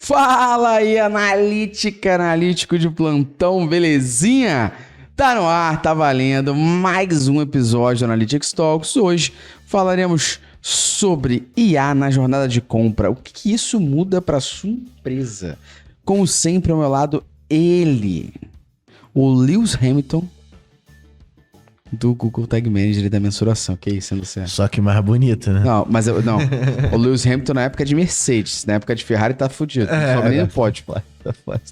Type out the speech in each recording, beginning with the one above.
Fala aí, analítico de plantão, belezinha? Tá no ar, tá valendo mais um episódio do Analytics Talks. Hoje falaremos sobre IA na jornada de compra. O que isso muda para sua empresa? Como sempre, ao meu lado, ele, o Lewis Hamilton do Google Tag Manager e da mensuração. Que isso, Luciano? Só que mais bonito, né? Não, mas não. O Lewis Hamilton na época de Mercedes. Na época de Ferrari tá fudido. Não sobe nem no pódio.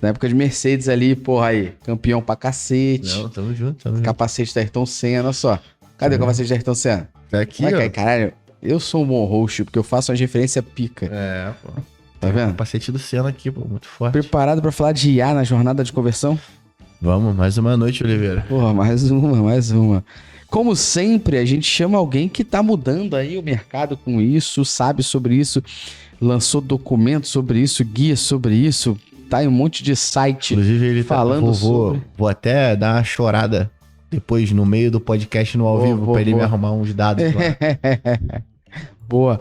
Na época de Mercedes ali, porra aí. Campeão pra cacete. Não, tamo junto. Capacete da Ayrton Senna, olha só. Cadê o capacete da Ayrton Senna? Tá aqui, Vai ó. cair, caralho. Eu sou um bom host porque eu faço uma referência pica. É, pô. Tá vendo? Capacete do Senna aqui, pô. Muito forte. Preparado pra falar de IA na jornada de conversão? Vamos, mais uma noite, Oliveira. Porra, mais uma. Como sempre, a gente chama alguém que tá mudando aí o mercado com isso, sabe sobre isso, lançou documentos sobre isso, guia sobre isso, tá em um monte de site. Inclusive, ele falando sobre... Vou até dar uma chorada depois, no meio do podcast, no ao vivo, pra ele me arrumar uns dados lá. Boa.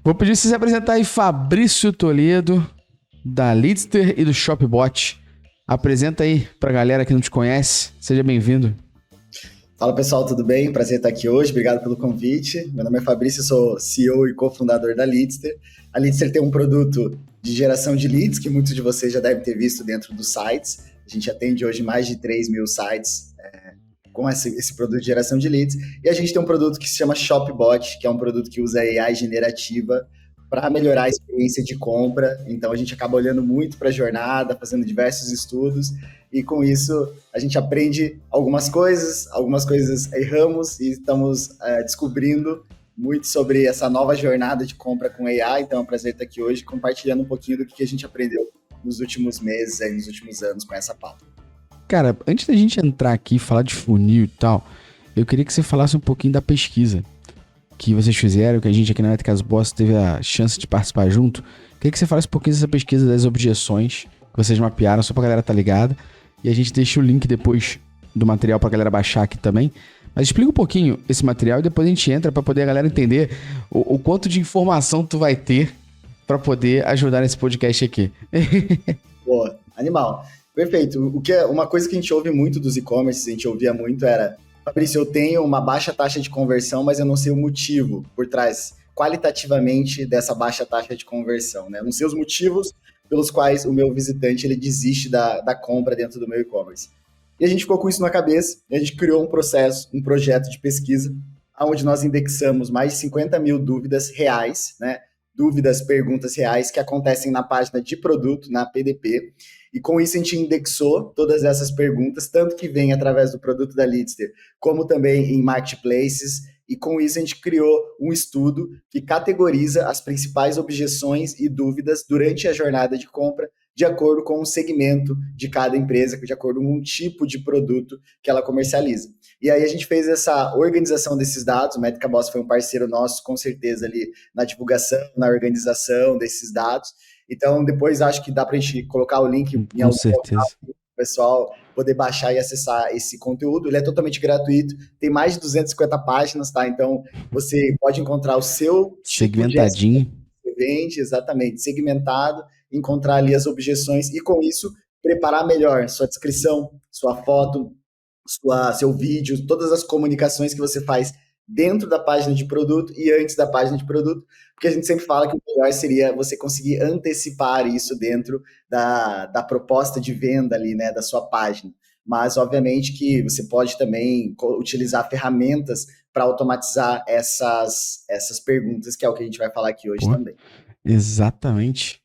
Vou pedir pra você se apresentar aí, Fabrício Toledo, da Leadster e do Shopbot. Apresenta aí pra galera que não te conhece. Seja bem-vindo. Fala pessoal, tudo bem? Prazer estar aqui hoje, obrigado pelo convite. Meu nome é Fabrício, eu sou CEO e cofundador da Leadster. A Leadster tem um produto de geração de leads que muitos de vocês já devem ter visto dentro dos sites. A gente atende hoje mais de 3 mil sites com esse produto de geração de leads. E a gente tem um produto que se chama Shopbot, que é um produto que usa AI generativa para melhorar a experiência de compra. Então a gente acaba olhando muito para a jornada, fazendo diversos estudos, e com isso a gente aprende algumas coisas erramos e estamos descobrindo muito sobre essa nova jornada de compra com AI. Então é um prazer estar aqui hoje compartilhando um pouquinho do que a gente aprendeu nos últimos meses, nos últimos anos com essa pauta. Cara, antes da gente entrar aqui e falar de funil e tal, eu queria que você falasse um pouquinho da pesquisa que vocês fizeram, que a gente aqui na Métricas Boss teve a chance de participar junto. Queria que você falasse um pouquinho dessa pesquisa das objeções que vocês mapearam, só pra galera tá ligada. E a gente deixa o link depois do material pra galera baixar aqui também. Mas explica um pouquinho esse material e depois a gente entra pra poder a galera entender o quanto de informação tu vai ter pra poder ajudar nesse podcast aqui. Boa, animal. Perfeito. Uma coisa que a gente ouve muito dos e-commerces, a gente ouvia muito era: Fabrício, eu tenho uma baixa taxa de conversão, mas eu não sei o motivo por trás, qualitativamente, dessa baixa taxa de conversão, né? Eu não sei os motivos pelos quais o meu visitante ele desiste da compra dentro do meu e-commerce. E a gente ficou com isso na cabeça, e a gente criou um projeto de pesquisa, onde nós indexamos mais de 50 mil dúvidas reais, né? Perguntas reais que acontecem na página de produto, na PDP. E com isso a gente indexou todas essas perguntas, tanto que vem através do produto da Leadster, como também em marketplaces. E com isso a gente criou um estudo que categoriza as principais objeções e dúvidas durante a jornada de compra, de acordo com o segmento de cada empresa, de acordo com o tipo de produto que ela comercializa. E aí a gente fez essa organização desses dados. O Métrica Boss foi um parceiro nosso, com certeza, ali na divulgação, na organização desses dados. Então, depois acho que dá para a gente colocar o link em algum local para o pessoal poder baixar e acessar esse conteúdo. Ele é totalmente gratuito, tem mais de 250 páginas, tá? Então, você pode encontrar o seu segmentadinho. Tipo de vende, exatamente, segmentado, encontrar ali as objeções e, com isso, preparar melhor sua descrição, sua foto, seu vídeo, todas as comunicações que você faz dentro da página de produto e antes da página de produto, porque a gente sempre fala que o melhor seria você conseguir antecipar isso dentro da proposta de venda ali, né, da sua página. Mas, obviamente, que você pode também utilizar ferramentas para automatizar essas perguntas, que é o que a gente vai falar aqui hoje também. Exatamente.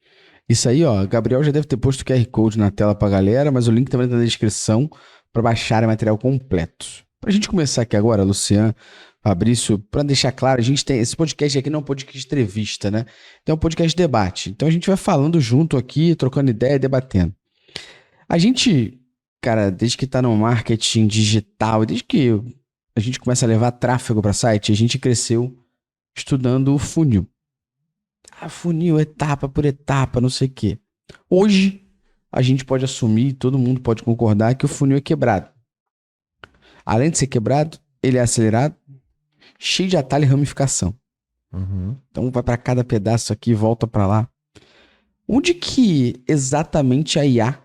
Isso aí, ó, Gabriel já deve ter posto o QR Code na tela pra galera, mas o link também tá na descrição para baixar o material completo. Pra gente começar aqui agora, Luciano, Fabrício, para deixar claro, a gente tem esse podcast aqui não é um podcast de entrevista, né? Então é um podcast de debate. Então a gente vai falando junto aqui, trocando ideia, debatendo. A gente, cara, desde que tá no marketing digital, desde que a gente começa a levar tráfego para site, a gente cresceu estudando o funil. Funil, etapa por etapa, não sei o quê. Hoje, a gente pode assumir, todo mundo pode concordar que o funil é quebrado. Além de ser quebrado, ele é acelerado, cheio de atalho e ramificação. Então vai para cada pedaço aqui, volta para lá. Onde que exatamente a IA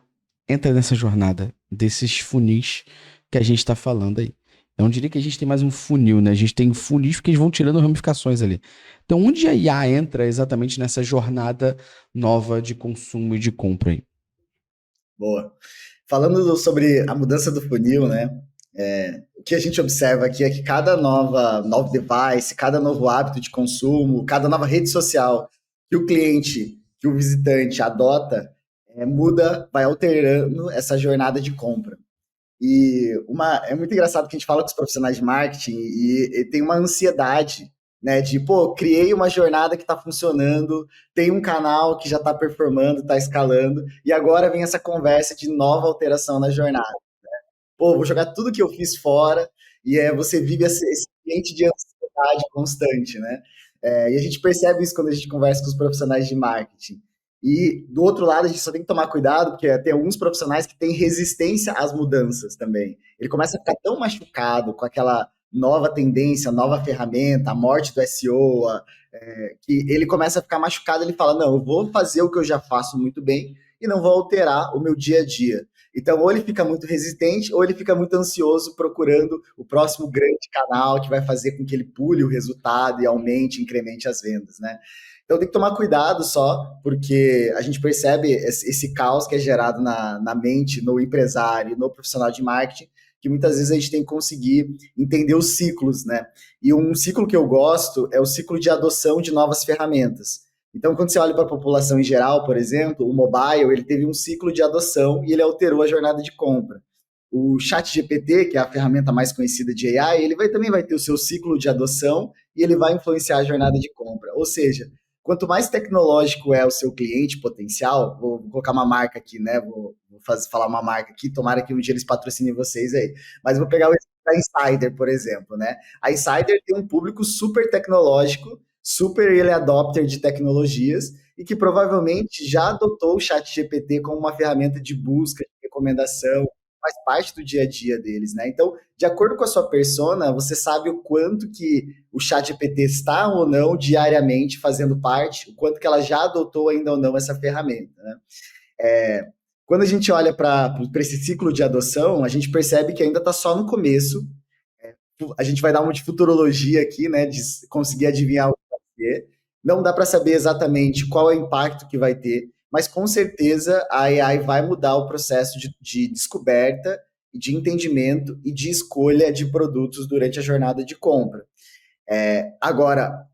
entra nessa jornada desses funis que a gente está falando aí? Eu não diria que a gente tem mais um funil, né? A gente tem funis porque eles vão tirando ramificações ali. Então, onde a IA entra exatamente nessa jornada nova de consumo e de compra aí? Boa. Falando sobre a mudança do funil, né? O que a gente observa aqui é que cada novo device, cada novo hábito de consumo, cada nova rede social que o cliente, que o visitante adota, muda, vai alterando essa jornada de compra. E é muito engraçado que a gente fala com os profissionais de marketing e tem uma ansiedade, né? De, pô, criei uma jornada que está funcionando, tem um canal que já está performando, está escalando, e agora vem essa conversa de nova alteração na jornada. Pô, vou jogar tudo que eu fiz fora, e você vive esse ambiente de ansiedade constante, né? E a gente percebe isso quando a gente conversa com os profissionais de marketing. E do outro lado, a gente só tem que tomar cuidado, porque tem alguns profissionais que têm resistência às mudanças também. Ele começa a ficar tão machucado com aquela nova tendência, nova ferramenta, a morte do SEO, que ele começa a ficar machucado, ele fala, não, eu vou fazer o que eu já faço muito bem e não vou alterar o meu dia a dia. Então, ou ele fica muito resistente, ou ele fica muito ansioso procurando o próximo grande canal que vai fazer com que ele pule o resultado e aumente, incremente as vendas, né? Então, tem que tomar cuidado só, porque a gente percebe esse caos que é gerado na mente, no empresário, no profissional de marketing, que muitas vezes a gente tem que conseguir entender os ciclos, né? E um ciclo que eu gosto é o ciclo de adoção de novas ferramentas. Então, quando você olha para a população em geral, por exemplo, o mobile, ele teve um ciclo de adoção e ele alterou a jornada de compra. O ChatGPT, que é a ferramenta mais conhecida de AI, ele também vai ter o seu ciclo de adoção e ele vai influenciar a jornada de compra. Ou seja, quanto mais tecnológico é o seu cliente potencial, vou colocar uma marca aqui, né? Vou falar uma marca aqui, tomara que um dia eles patrocinem vocês aí. Mas vou pegar o exemplo da Insider, por exemplo, né? A Insider tem um público super tecnológico, super early adopter de tecnologias e que provavelmente já adotou o ChatGPT como uma ferramenta de busca, de recomendação, faz parte do dia a dia deles, né? Então, de acordo com a sua persona, você sabe o quanto que o ChatGPT está ou não diariamente fazendo parte, o quanto que ela já adotou ainda ou não essa ferramenta, né? Quando a gente olha para esse ciclo de adoção, a gente percebe que ainda está só no começo. A gente vai dar uma de futurologia aqui, né? De conseguir adivinhar o que vai ter. Não dá para saber exatamente qual é o impacto que vai ter, mas com certeza a AI vai mudar o processo de descoberta, de entendimento e de escolha de produtos durante a jornada de compra. Agora,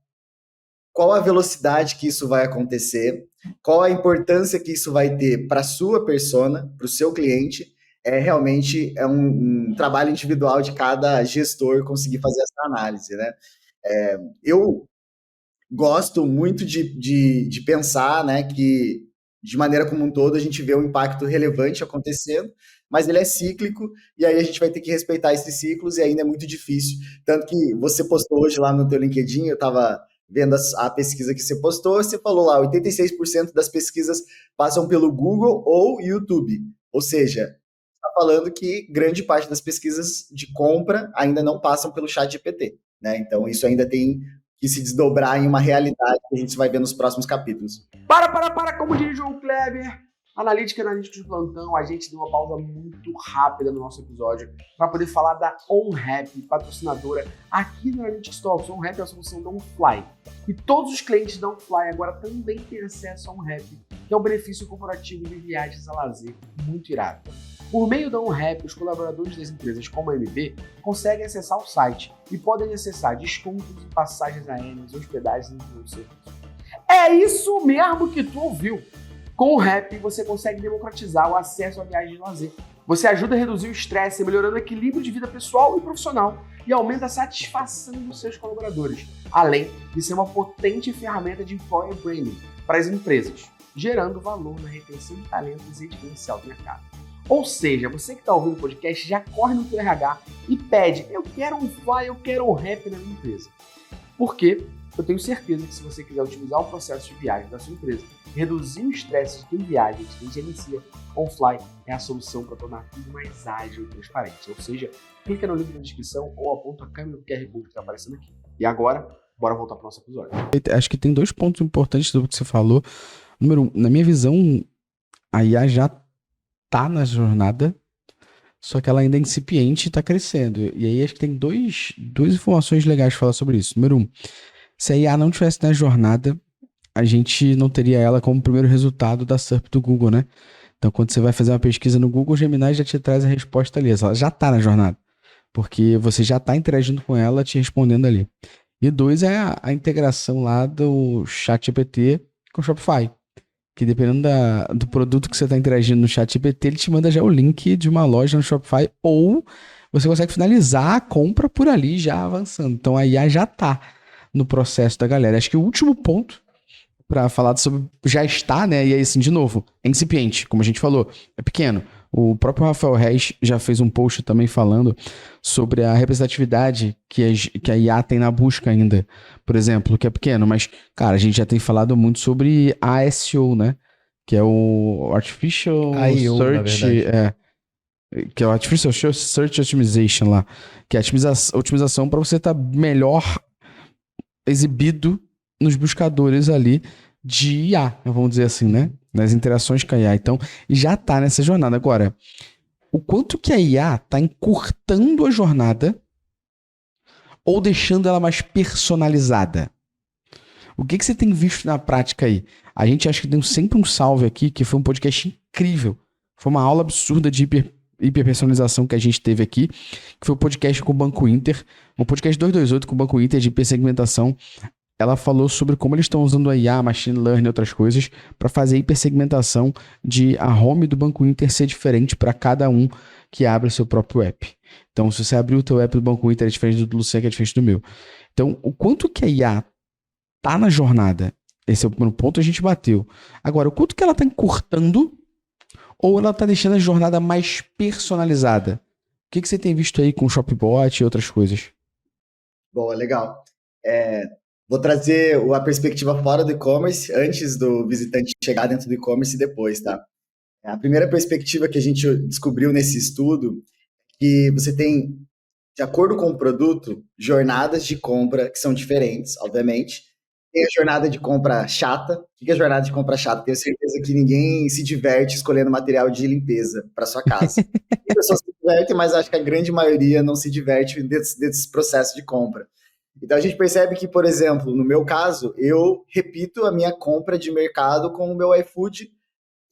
qual a velocidade que isso vai acontecer? Qual a importância que isso vai ter para a sua persona, para o seu cliente? Realmente um trabalho individual de cada gestor conseguir fazer essa análise, né? Eu gosto muito de pensar, né, que de maneira como um todo a gente vê um impacto relevante acontecendo, mas ele é cíclico e aí a gente vai ter que respeitar esses ciclos e ainda é muito difícil. Tanto que você postou hoje lá no teu LinkedIn, eu estava vendo a pesquisa que você postou, você falou lá, 86% das pesquisas passam pelo Google ou YouTube. Ou seja, está falando que grande parte das pesquisas de compra ainda não passam pelo ChatGPT, né? Então isso ainda tem que se desdobrar em uma realidade que a gente vai ver nos próximos capítulos. Para, como diz João Kleber. Analíticos de plantão, a gente deu uma pausa muito rápida no nosso episódio para poder falar da OnRap, patrocinadora aqui no Analytics Talks. A OnRap é a solução da OnFly. E todos os clientes da OnFly agora também têm acesso a OnRap, que é um benefício corporativo de viagens a lazer muito irado. Por meio da OnRap, os colaboradores das empresas como a MB conseguem acessar o site e podem acessar descontos em passagens aéreas, hospedagens e outros serviços. É isso mesmo que tu ouviu! Com o Rap, você consegue democratizar o acesso à viagem de lazer. Você ajuda a reduzir o estresse, melhorando o equilíbrio de vida pessoal e profissional e aumenta a satisfação dos seus colaboradores, além de ser uma potente ferramenta de employer branding para as empresas, gerando valor na retenção de talentos e diferencial do mercado. Ou seja, você que está ouvindo o podcast já corre no teu RH e pede, eu quero um Fly, eu quero um Rap na minha empresa. Por quê? Eu tenho certeza que se você quiser otimizar o processo de viagem da sua empresa, reduzir o estresse de quem viaja e de quem gerencia, OnFly é a solução para tornar tudo mais ágil e transparente. Ou seja, clica no link na descrição ou aponta a câmera do QR Code que está aparecendo aqui. E agora, bora voltar para o nosso episódio. Acho que tem 2 pontos importantes do que você falou. Número 1, na minha visão, a IA já tá na jornada, só que ela ainda é incipiente e tá crescendo. E aí acho que tem duas informações legais pra falar sobre isso. Número 1, se a IA não tivesse na jornada, a gente não teria ela como primeiro resultado da SERP do Google, né? Então, quando você vai fazer uma pesquisa no Google, o Gemini já te traz a resposta ali. Ela já tá na jornada, porque você já tá interagindo com ela, te respondendo ali. E 2 é a integração lá do ChatGPT com o Shopify. Que dependendo do produto que você está interagindo no ChatGPT, ele te manda já o link de uma loja no Shopify, ou você consegue finalizar a compra por ali já avançando. Então a IA já está no processo da galera. Acho que o último ponto para falar sobre já está, né? E aí, assim, de novo, é incipiente, como a gente falou, é pequeno. O próprio Rafael Reis já fez um post também falando sobre a representatividade que a IA tem na busca ainda, por exemplo, que é pequeno, mas, cara, a gente já tem falado muito sobre ASO, né? Que é o Artificial AIO, Search, que é o Artificial Search Optimization lá, que é a otimização para você estar melhor exibido nos buscadores ali de IA, vamos dizer assim, né? Nas interações com a IA. Então, já tá nessa jornada. Agora, o quanto que a IA tá encurtando a jornada ou deixando ela mais personalizada? O que você tem visto na prática aí? A gente acha que tem sempre um salve aqui, que foi um podcast incrível. Foi uma aula absurda de hiperpersonalização que a gente teve aqui, que foi o podcast com o Banco Inter, um podcast 228 com o Banco Inter de hipersegmentação. Ela falou sobre como eles estão usando a IA, machine learning e outras coisas para fazer hipersegmentação de a home do Banco Inter ser diferente para cada um que abre o seu próprio app. Então, se você abrir o teu app do Banco Inter, é diferente do Luciano, que é diferente do meu. Então, o quanto que a IA tá na jornada, esse é o primeiro ponto, a gente bateu. Agora, o quanto que ela tá encurtando ou ela tá deixando a jornada mais personalizada? O que você tem visto aí com o Shopbot e outras coisas? Boa, legal. Vou trazer a perspectiva fora do e-commerce, antes do visitante chegar dentro do e-commerce e depois, tá? A primeira perspectiva que a gente descobriu nesse estudo é que você tem, de acordo com o produto, jornadas de compra que são diferentes, obviamente. Tem a jornada de compra chata. O que é a jornada de compra chata? Tenho certeza que ninguém se diverte escolhendo material de limpeza para sua casa. Tem pessoas que se divertem, mas acho que a grande maioria não se diverte desse processo de compra. Então a gente percebe que, por exemplo, no meu caso, eu repito a minha compra de mercado com o meu iFood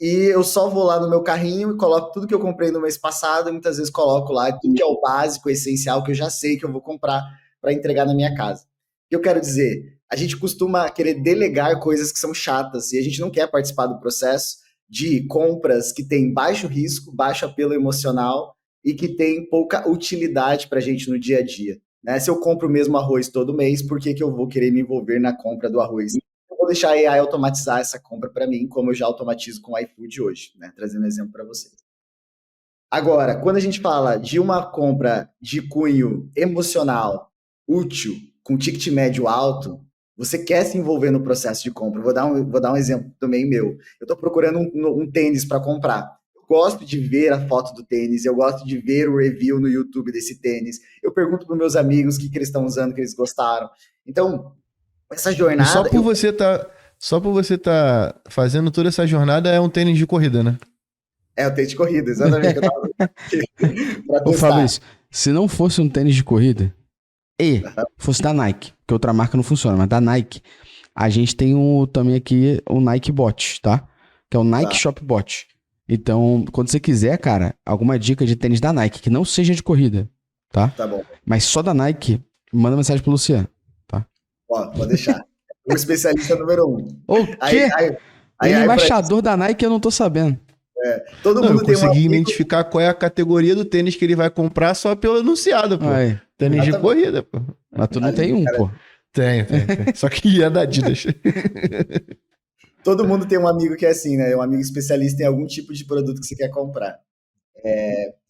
e eu só vou lá no meu carrinho e coloco tudo que eu comprei no mês passado, e muitas vezes coloco lá tudo que é o básico, o essencial, que eu já sei que eu vou comprar para entregar na minha casa. O que eu quero dizer? A gente costuma querer delegar coisas que são chatas e a gente não quer participar do processo de compras que tem baixo risco, baixo apelo emocional e que tem pouca utilidade para a gente no dia a dia. Né? Se eu compro o mesmo arroz todo mês, por que eu vou querer me envolver na compra do arroz? Eu vou deixar a AI automatizar essa compra para mim, como eu já automatizo com o iFood hoje, né? Trazendo um exemplo para vocês. Agora, quando a gente fala de uma compra de cunho emocional, útil, com ticket médio alto, você quer se envolver no processo de compra. Vou dar um exemplo também meu. Eu estou procurando um tênis para comprar. Eu gosto de ver a foto do tênis, eu gosto de ver o review no YouTube desse tênis. Eu pergunto para meus amigos o que eles estão usando, o que eles gostaram. Então, essa jornada... E só por você tá fazendo toda essa jornada é um tênis de corrida, né? É o tênis de corrida, exatamente. Que eu tava... pra Ô, Fabrício, se não fosse um tênis de corrida e fosse da Nike, porque outra marca não funciona, mas da Nike, a gente tem também aqui o Nike Bot, tá? Que é o Nike Shop Bot. Então, quando você quiser, cara, alguma dica de tênis da Nike, que não seja de corrida, tá? Tá bom. Mas só da Nike, manda mensagem pro Luciano, tá? Ó, pode deixar. O especialista número 1. O quê? Ele é embaixador da Nike, eu não tô sabendo. Todo mundo eu tem consegui identificar qual é a categoria do tênis que ele vai comprar só pelo enunciado, pô. Aí. Tênis de corrida, pô. Mas tu não tem cara... pô. Tem. Só que é da Adidas. Todo mundo tem um amigo que é assim, né? Um amigo especialista em algum tipo de produto que você quer comprar.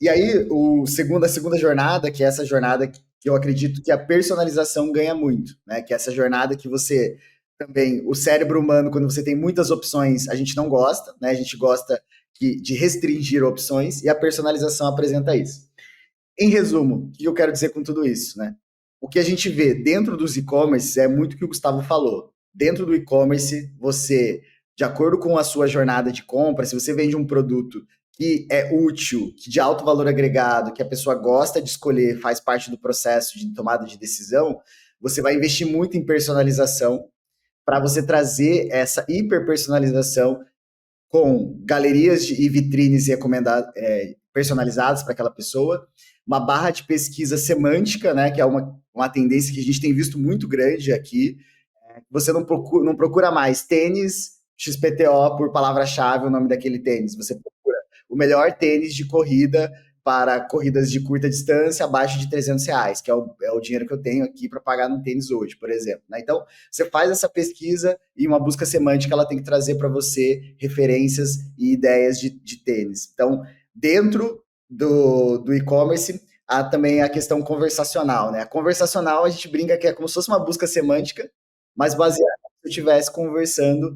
E aí, a segunda jornada, que é essa jornada que eu acredito que a personalização ganha muito, né? Que é essa jornada que você também, o cérebro humano, quando você tem muitas opções, a gente não gosta, né? A gente gosta de restringir opções, e a personalização apresenta isso. Em resumo, o que eu quero dizer com tudo isso, né? O que a gente vê dentro dos e-commerce é muito o que o Gustavo falou. Dentro do e-commerce, você de acordo com a sua jornada de compra, se você vende um produto que é útil, que de alto valor agregado, que a pessoa gosta de escolher, faz parte do processo de tomada de decisão, você vai investir muito em personalização para você trazer essa hiperpersonalização com galerias e vitrines personalizadas para aquela pessoa, uma barra de pesquisa semântica, né, que é uma tendência que a gente tem visto muito grande aqui. Você não procura mais tênis XPTO por palavra-chave, o nome daquele tênis. Você procura o melhor tênis de corrida para corridas de curta distância abaixo de R$300, que é o dinheiro que eu tenho aqui para pagar num tênis hoje, por exemplo. Né? Então, você faz essa pesquisa e uma busca semântica ela tem que trazer para você referências e ideias de tênis. Então, dentro do e-commerce, há também a questão conversacional. Né? A conversacional, a gente brinca que é como se fosse uma busca semântica, mas baseada se eu estivesse conversando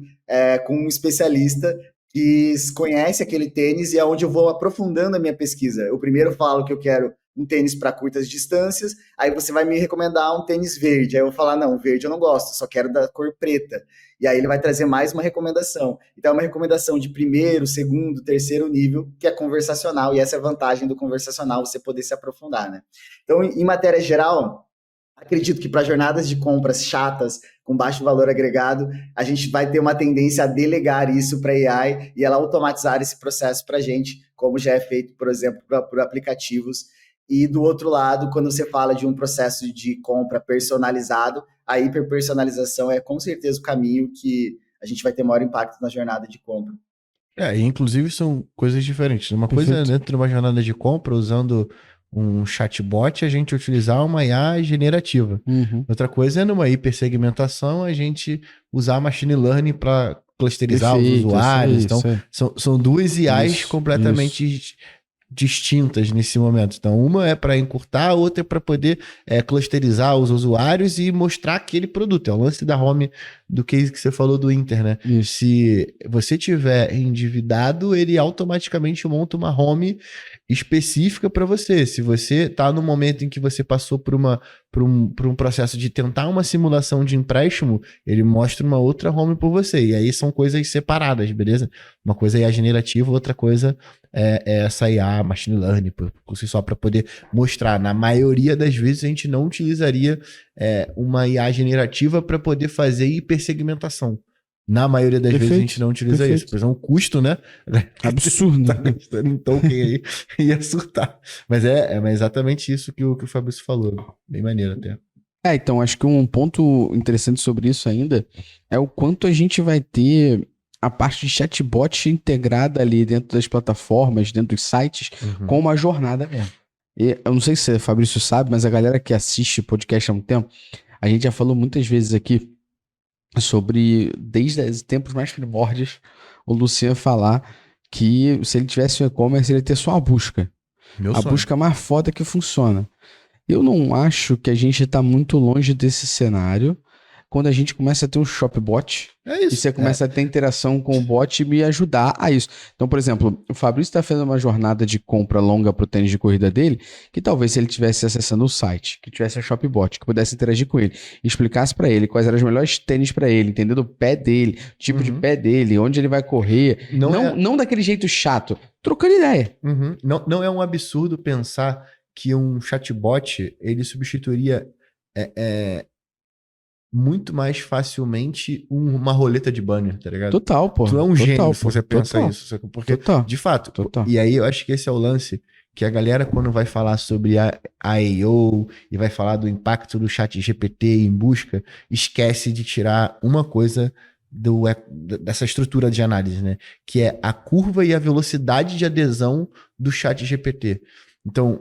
com um especialista que conhece aquele tênis e é onde eu vou aprofundando a minha pesquisa. Eu primeiro falo que eu quero um tênis para curtas distâncias, aí você vai me recomendar um tênis verde. Aí eu vou falar, não, verde eu não gosto, só quero da cor preta. E aí ele vai trazer mais uma recomendação. Então é uma recomendação de primeiro, segundo, terceiro nível, que é conversacional, e essa é a vantagem do conversacional, você poder se aprofundar, né? Então, em matéria geral, acredito que para jornadas de compras chatas, com baixo valor agregado, a gente vai ter uma tendência a delegar isso para a AI e ela automatizar esse processo para a gente, como já é feito, por exemplo, por aplicativos. E do outro lado, quando você fala de um processo de compra personalizado, a hiperpersonalização é com certeza o caminho que a gente vai ter maior impacto na jornada de compra. E inclusive são coisas diferentes. Uma coisa é dentro de uma jornada de compra, usando um chatbot, a gente utilizar uma IA generativa. Outra coisa é numa hipersegmentação, a gente usar machine learning para clusterizar os usuários. Então, são duas IAs completamente distintas nesse momento. Então, uma é para encurtar, a outra é para poder clusterizar os usuários e mostrar aquele produto. É o lance da home do case que você falou do Inter, né? Se você tiver endividado, ele automaticamente monta uma home específica para você. Se você está no momento em que você passou por um processo de tentar uma simulação de empréstimo, ele mostra uma outra home por você. E aí são coisas separadas, beleza? Uma coisa é IA generativa, outra coisa é essa IA machine learning, por si só, para poder mostrar. Na maioria das vezes a gente não utilizaria uma IA generativa para poder fazer hipersegmentação. Na maioria das vezes a gente não utiliza isso. Pois é um custo, né? Absurdo. Tá gastando em token aí, ia surtar. Mas é exatamente isso que o Fabrício falou. Bem maneiro até. Então, acho que um ponto interessante sobre isso ainda é o quanto a gente vai ter a parte de chatbot integrada ali dentro das plataformas, dentro dos sites, com uma jornada mesmo. E eu não sei se o Fabrício sabe, mas a galera que assiste podcast há um tempo, a gente já falou muitas vezes aqui sobre, desde os tempos mais primórdios, o Luciano falar que se ele tivesse um e-commerce, ele ia ter só a busca. A busca mais foda que funciona. Eu não acho que a gente tá muito longe desse cenário quando a gente começa a ter um shopbot e você começa a ter interação com o bot e me ajudar a isso. Então, por exemplo, o Fabrício está fazendo uma jornada de compra longa pro tênis de corrida dele, que talvez se ele estivesse acessando o site, que tivesse a shopbot, que pudesse interagir com ele, explicasse para ele quais eram os melhores tênis para ele, entendendo o pé dele, tipo de pé dele, onde ele vai correr. Não daquele jeito chato, trocando ideia. Não é um absurdo pensar que um chatbot ele substituiria muito mais facilmente uma roleta de banner, tá ligado? Total, pô. Tu é um gênio se você pensa isso. Porque, de fato, e aí eu acho que esse é o lance que a galera, quando vai falar sobre a I/O e vai falar do impacto do chat GPT em busca, esquece de tirar uma coisa dessa estrutura de análise, né? Que é a curva e a velocidade de adesão do chat GPT. Então,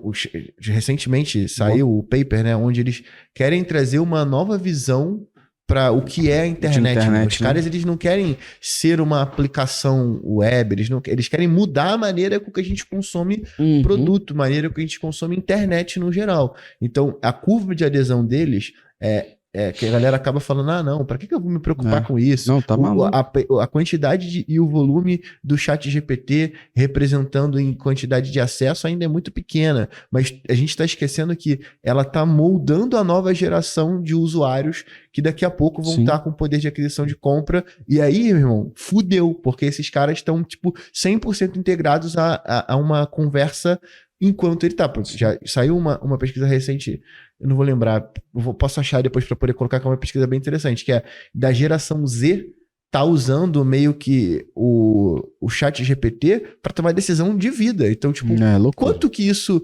recentemente saiu o paper, né, onde eles querem trazer uma nova visão para o que é a internet. Os caras, eles não querem ser uma aplicação web, eles querem mudar a maneira com que a gente consome produto, a maneira com que a gente consome internet no geral. Então, a curva de adesão deles que a galera acaba falando, não, pra que eu vou me preocupar com isso? Não, tá maluco. A quantidade e o volume do chat GPT representando em quantidade de acesso ainda é muito pequena, mas a gente tá esquecendo que ela tá moldando a nova geração de usuários que daqui a pouco vão estar com poder de aquisição de compra, e aí, meu irmão, fudeu, porque esses caras estão, tipo, 100% integrados a uma conversa enquanto ele tá. Já saiu uma pesquisa recente, eu não vou lembrar, posso achar depois para poder colocar, que é uma pesquisa bem interessante, que é da geração Z tá usando meio que o chat GPT para tomar decisão de vida. Então, tipo, quanto que isso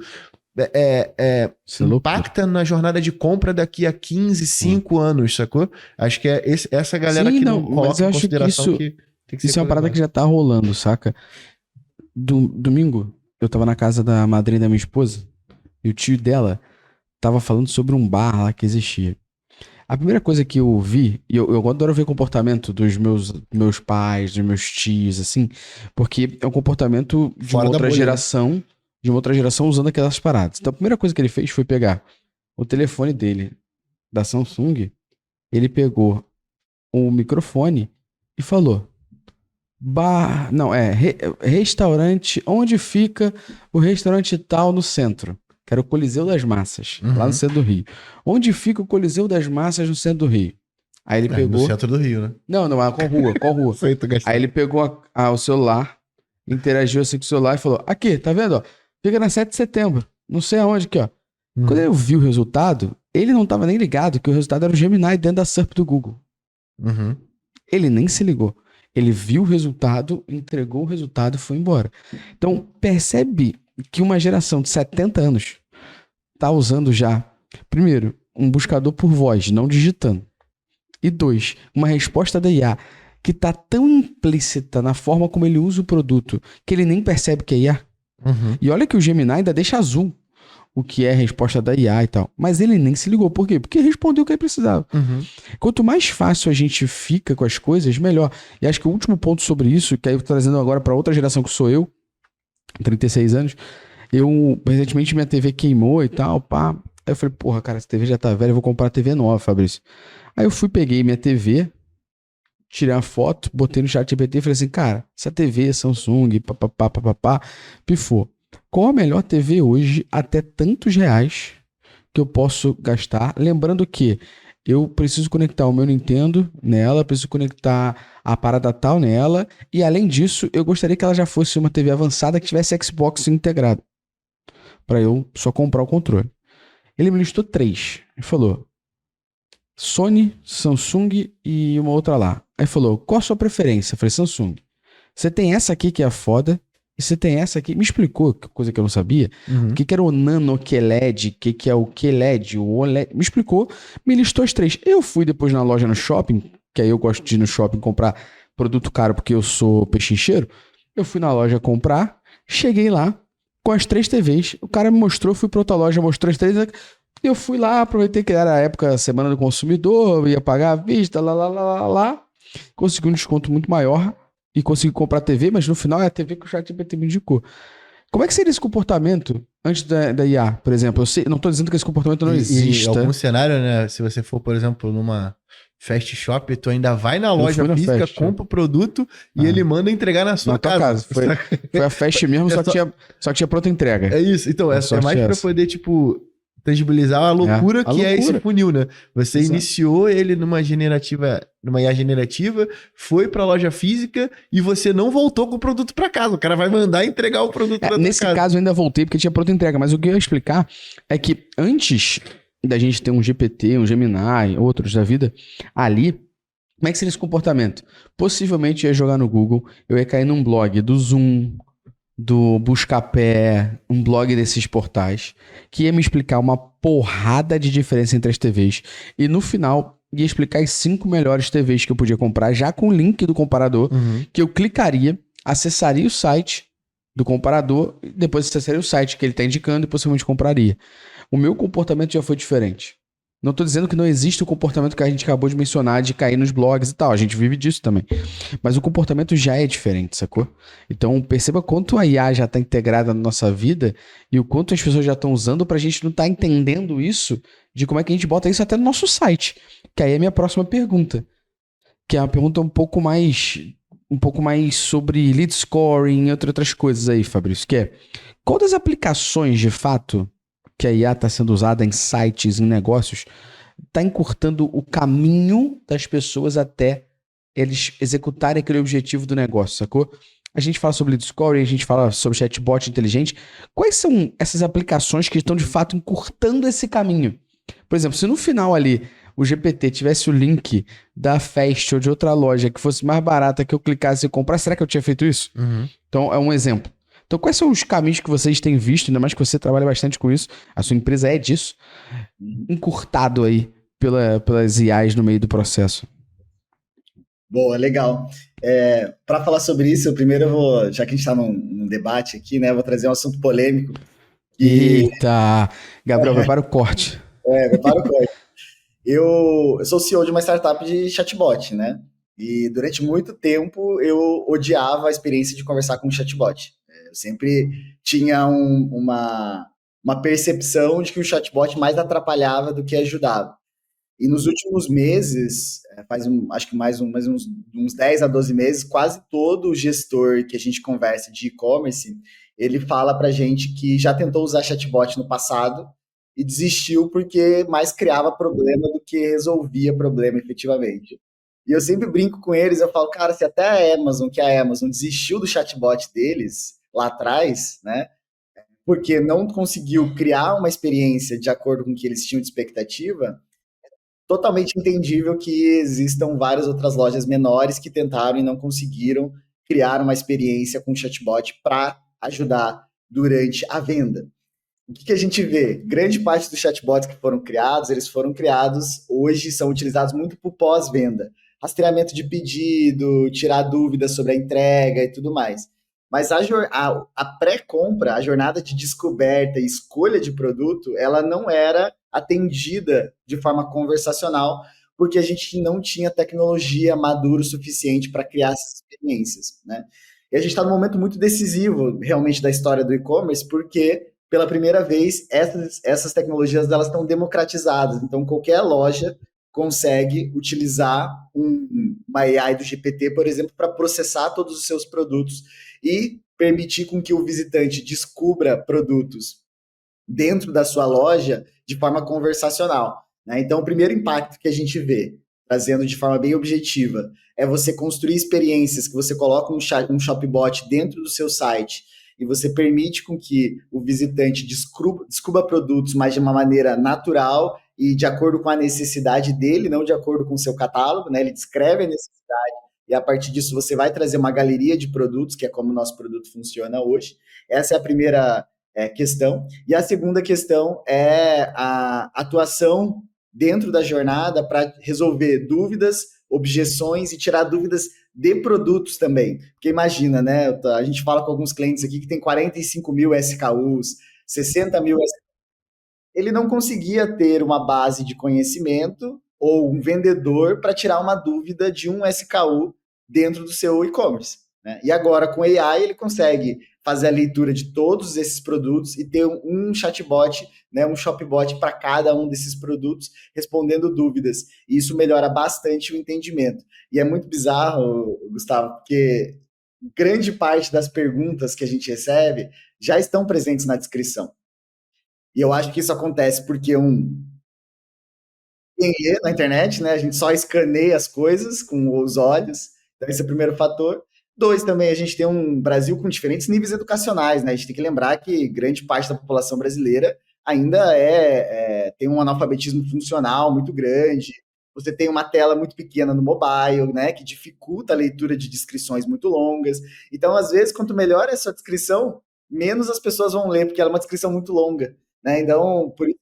impacta na jornada de compra daqui a 15, 5 anos, sacou? Acho que é essa galera que não coloca em consideração que tem que ser. Isso é uma parada que já tá rolando, saca? Domingo, eu tava na casa da madrinha da minha esposa e o tio dela tava falando sobre um bar lá que existia. A primeira coisa que eu vi, e eu adoro ver o comportamento dos meus pais, dos meus tios, assim, porque é um comportamento de uma outra geração, usando aquelas paradas. Então a primeira coisa que ele fez foi pegar o telefone dele, da Samsung, ele pegou o microfone e falou: restaurante, onde fica o restaurante tal no centro? Que era o Coliseu das Massas, lá no centro do Rio. Onde fica o Coliseu das Massas no centro do Rio? Aí ele pegou... No centro do Rio, né? Não, qual rua? Aí ele pegou o celular, interagiu assim com o celular e falou: aqui, tá vendo? Ó, fica na 7 de setembro, não sei aonde aqui, ó. Quando eu vi o resultado, ele não tava nem ligado que o resultado era o Gemini dentro da SERP do Google. Ele nem se ligou. Ele viu o resultado, entregou o resultado e foi embora. Então, percebe que uma geração de 70 anos tá usando já, primeiro, um buscador por voz, não digitando. E 2, uma resposta da IA que tá tão implícita na forma como ele usa o produto que ele nem percebe que é IA. E olha que o Gemini ainda deixa azul o que é a resposta da IA e tal. Mas ele nem se ligou. Por quê? Porque respondeu o que ele precisava. Quanto mais fácil a gente fica com as coisas, melhor. E acho que o último ponto sobre isso, que aí eu tô trazendo agora para outra geração que sou eu, 36 anos, recentemente minha TV queimou e tal, pá. Aí eu falei, porra, cara, essa TV já tá velha, eu vou comprar a TV nova, Fabrício. Aí eu peguei minha TV, tirei uma foto, botei no chat GPT e falei assim, cara, essa TV é Samsung, papapá, pifou. Qual a melhor TV hoje, até tantos reais, que eu posso gastar? Lembrando que eu preciso conectar o meu Nintendo nela, preciso conectar a parada tal nela, e além disso, eu gostaria que ela já fosse uma TV avançada que tivesse Xbox integrado, para eu só comprar o controle. Ele me listou 3. Ele falou Sony, Samsung e uma outra lá. Aí falou, qual a sua preferência? Eu falei, Samsung. Você tem essa aqui que é a foda, e você tem essa aqui. Me explicou, coisa que eu não sabia, o que era o Nano QLED, o que é o QLED, o OLED. Me explicou, me listou as 3. Eu fui depois na loja no shopping, que aí eu gosto de ir no shopping comprar produto caro porque eu sou pechincheiro. Eu fui na loja comprar, cheguei lá com as 3 TVs. O cara me mostrou, fui pra outra loja, mostrou as 3. Eu fui lá, aproveitei que era a época, Semana do Consumidor, ia pagar à vista, lá. Consegui um desconto muito maior e consegui comprar a TV, mas no final é a TV que o ChatGPT me indicou. Como é que seria esse comportamento antes da IA, por exemplo? Eu não tô dizendo que esse comportamento não existe. Em algum cenário, né? Se você for, por exemplo, numa fast shop, tu ainda vai na loja física, compra o produto e ele manda entregar na sua casa. Foi a fast mesmo, só que tinha pronta entrega. É isso. Então, é mais pra poder, tipo, tangibilizar a loucura que é esse funil, né? Você iniciou ele numa IA generativa, foi pra loja física e você não voltou com o produto pra casa. O cara vai mandar entregar o produto pra casa. Nesse caso eu ainda voltei porque tinha pronta entrega, mas o que eu ia explicar é que antes da gente ter um GPT, um Gemini, outros da vida, ali, como é que seria esse comportamento? Possivelmente eu ia jogar no Google, eu ia cair num blog do Zoom, do Buscapé, um blog desses portais, que ia me explicar uma porrada de diferença entre as TVs. E no final, ia explicar as 5 melhores TVs que eu podia comprar, já com o link do comparador, que eu clicaria, acessaria o site do comparador, depois acessaria o site que ele está indicando e possivelmente compraria. O meu comportamento já foi diferente. Não tô dizendo que não existe o comportamento que a gente acabou de mencionar de cair nos blogs e tal. A gente vive disso também. Mas o comportamento já é diferente, sacou? Então perceba quanto a IA já tá integrada na nossa vida e o quanto as pessoas já estão usando pra gente não tá entendendo isso, de como é que a gente bota isso até no nosso site. Que aí é a minha próxima pergunta. Que é uma pergunta um pouco mais sobre lead scoring e outras coisas aí, Fabrício, que é, qual das aplicações, de fato, que a IA está sendo usada em sites, em negócios, está encurtando o caminho das pessoas até eles executarem aquele objetivo do negócio, sacou? A gente fala sobre lead scoring, a gente fala sobre chatbot inteligente. Quais são essas aplicações que estão, de fato, encurtando esse caminho? Por exemplo, se no final ali o GPT tivesse o link da Fast ou de outra loja que fosse mais barata que eu clicasse e comprar, será que eu tinha feito isso? Então, é um exemplo. Então, quais são os caminhos que vocês têm visto, ainda mais que você trabalha bastante com isso, a sua empresa é disso, encurtado aí pelas IAs no meio do processo? Boa, legal. Para falar sobre isso, primeiro eu vou, já que a gente está num debate aqui, né, eu vou trazer um assunto polêmico. Eita! Gabriel, prepara o corte. Prepara o corte. Eu sou CEO de uma startup de chatbot, né? E durante muito tempo eu odiava a experiência de conversar com um chatbot. Eu sempre tinha uma percepção de que o chatbot mais atrapalhava do que ajudava. E nos últimos meses, acho que mais uns 10 a 12 meses, quase todo gestor que a gente conversa de e-commerce, ele fala pra gente que já tentou usar chatbot no passado e desistiu porque mais criava problema do que resolvia problema efetivamente. E eu sempre brinco com eles, eu falo, cara, se até a Amazon desistiu do chatbot deles lá atrás, né? Porque não conseguiu criar uma experiência de acordo com o que eles tinham de expectativa, totalmente entendível que existam várias outras lojas menores que tentaram e não conseguiram criar uma experiência com chatbot para ajudar durante a venda. O que a gente vê? Grande parte dos chatbots que foram criados, eles foram criados, hoje são utilizados muito para o pós-venda. Rastreamento de pedido, tirar dúvidas sobre a entrega e tudo mais. Mas a pré-compra, a jornada de descoberta e escolha de produto, ela não era atendida de forma conversacional, porque a gente não tinha tecnologia madura o suficiente para criar essas experiências, né? E a gente está num momento muito decisivo, realmente, da história do e-commerce, porque pela primeira vez, essas tecnologias elas estão democratizadas. Então, qualquer loja consegue utilizar uma AI do GPT, por exemplo, para processar todos os seus produtos e permitir com que o visitante descubra produtos dentro da sua loja de forma conversacional, né? Então, o primeiro impacto que a gente vê, trazendo de forma bem objetiva, é você construir experiências que você coloca um shopbot dentro do seu site e você permite com que o visitante descubra produtos, mas de uma maneira natural e de acordo com a necessidade dele, não de acordo com o seu catálogo, né? Ele descreve a necessidade e a partir disso você vai trazer uma galeria de produtos, que é como o nosso produto funciona hoje. Essa é a primeira questão. E a segunda questão é a atuação dentro da jornada para resolver dúvidas, objeções e tirar dúvidas de produtos também. Porque imagina, né? A gente fala com alguns clientes aqui que tem 45 mil SKUs, 60 mil SKUs. Ele não conseguia ter uma base de conhecimento ou um vendedor para tirar uma dúvida de um SKU dentro do seu e-commerce, né? E agora, com AI, ele consegue fazer a leitura de todos esses produtos e ter um chatbot, né, um shopbot para cada um desses produtos, respondendo dúvidas. E isso melhora bastante o entendimento. E é muito bizarro, Gustavo, porque grande parte das perguntas que a gente recebe já estão presentes na descrição. E eu acho que isso acontece porque, quem lê na internet, né, a gente só escaneia as coisas com os olhos, então esse é o primeiro fator. Dois, também, a gente tem um Brasil com diferentes níveis educacionais, né? A gente tem que lembrar que grande parte da população brasileira ainda tem um analfabetismo funcional muito grande. Você tem uma tela muito pequena no mobile, né? Que dificulta a leitura de descrições muito longas. Então, às vezes, quanto melhor é a sua descrição, menos as pessoas vão ler, porque ela é uma descrição muito longa, né? Então, por isso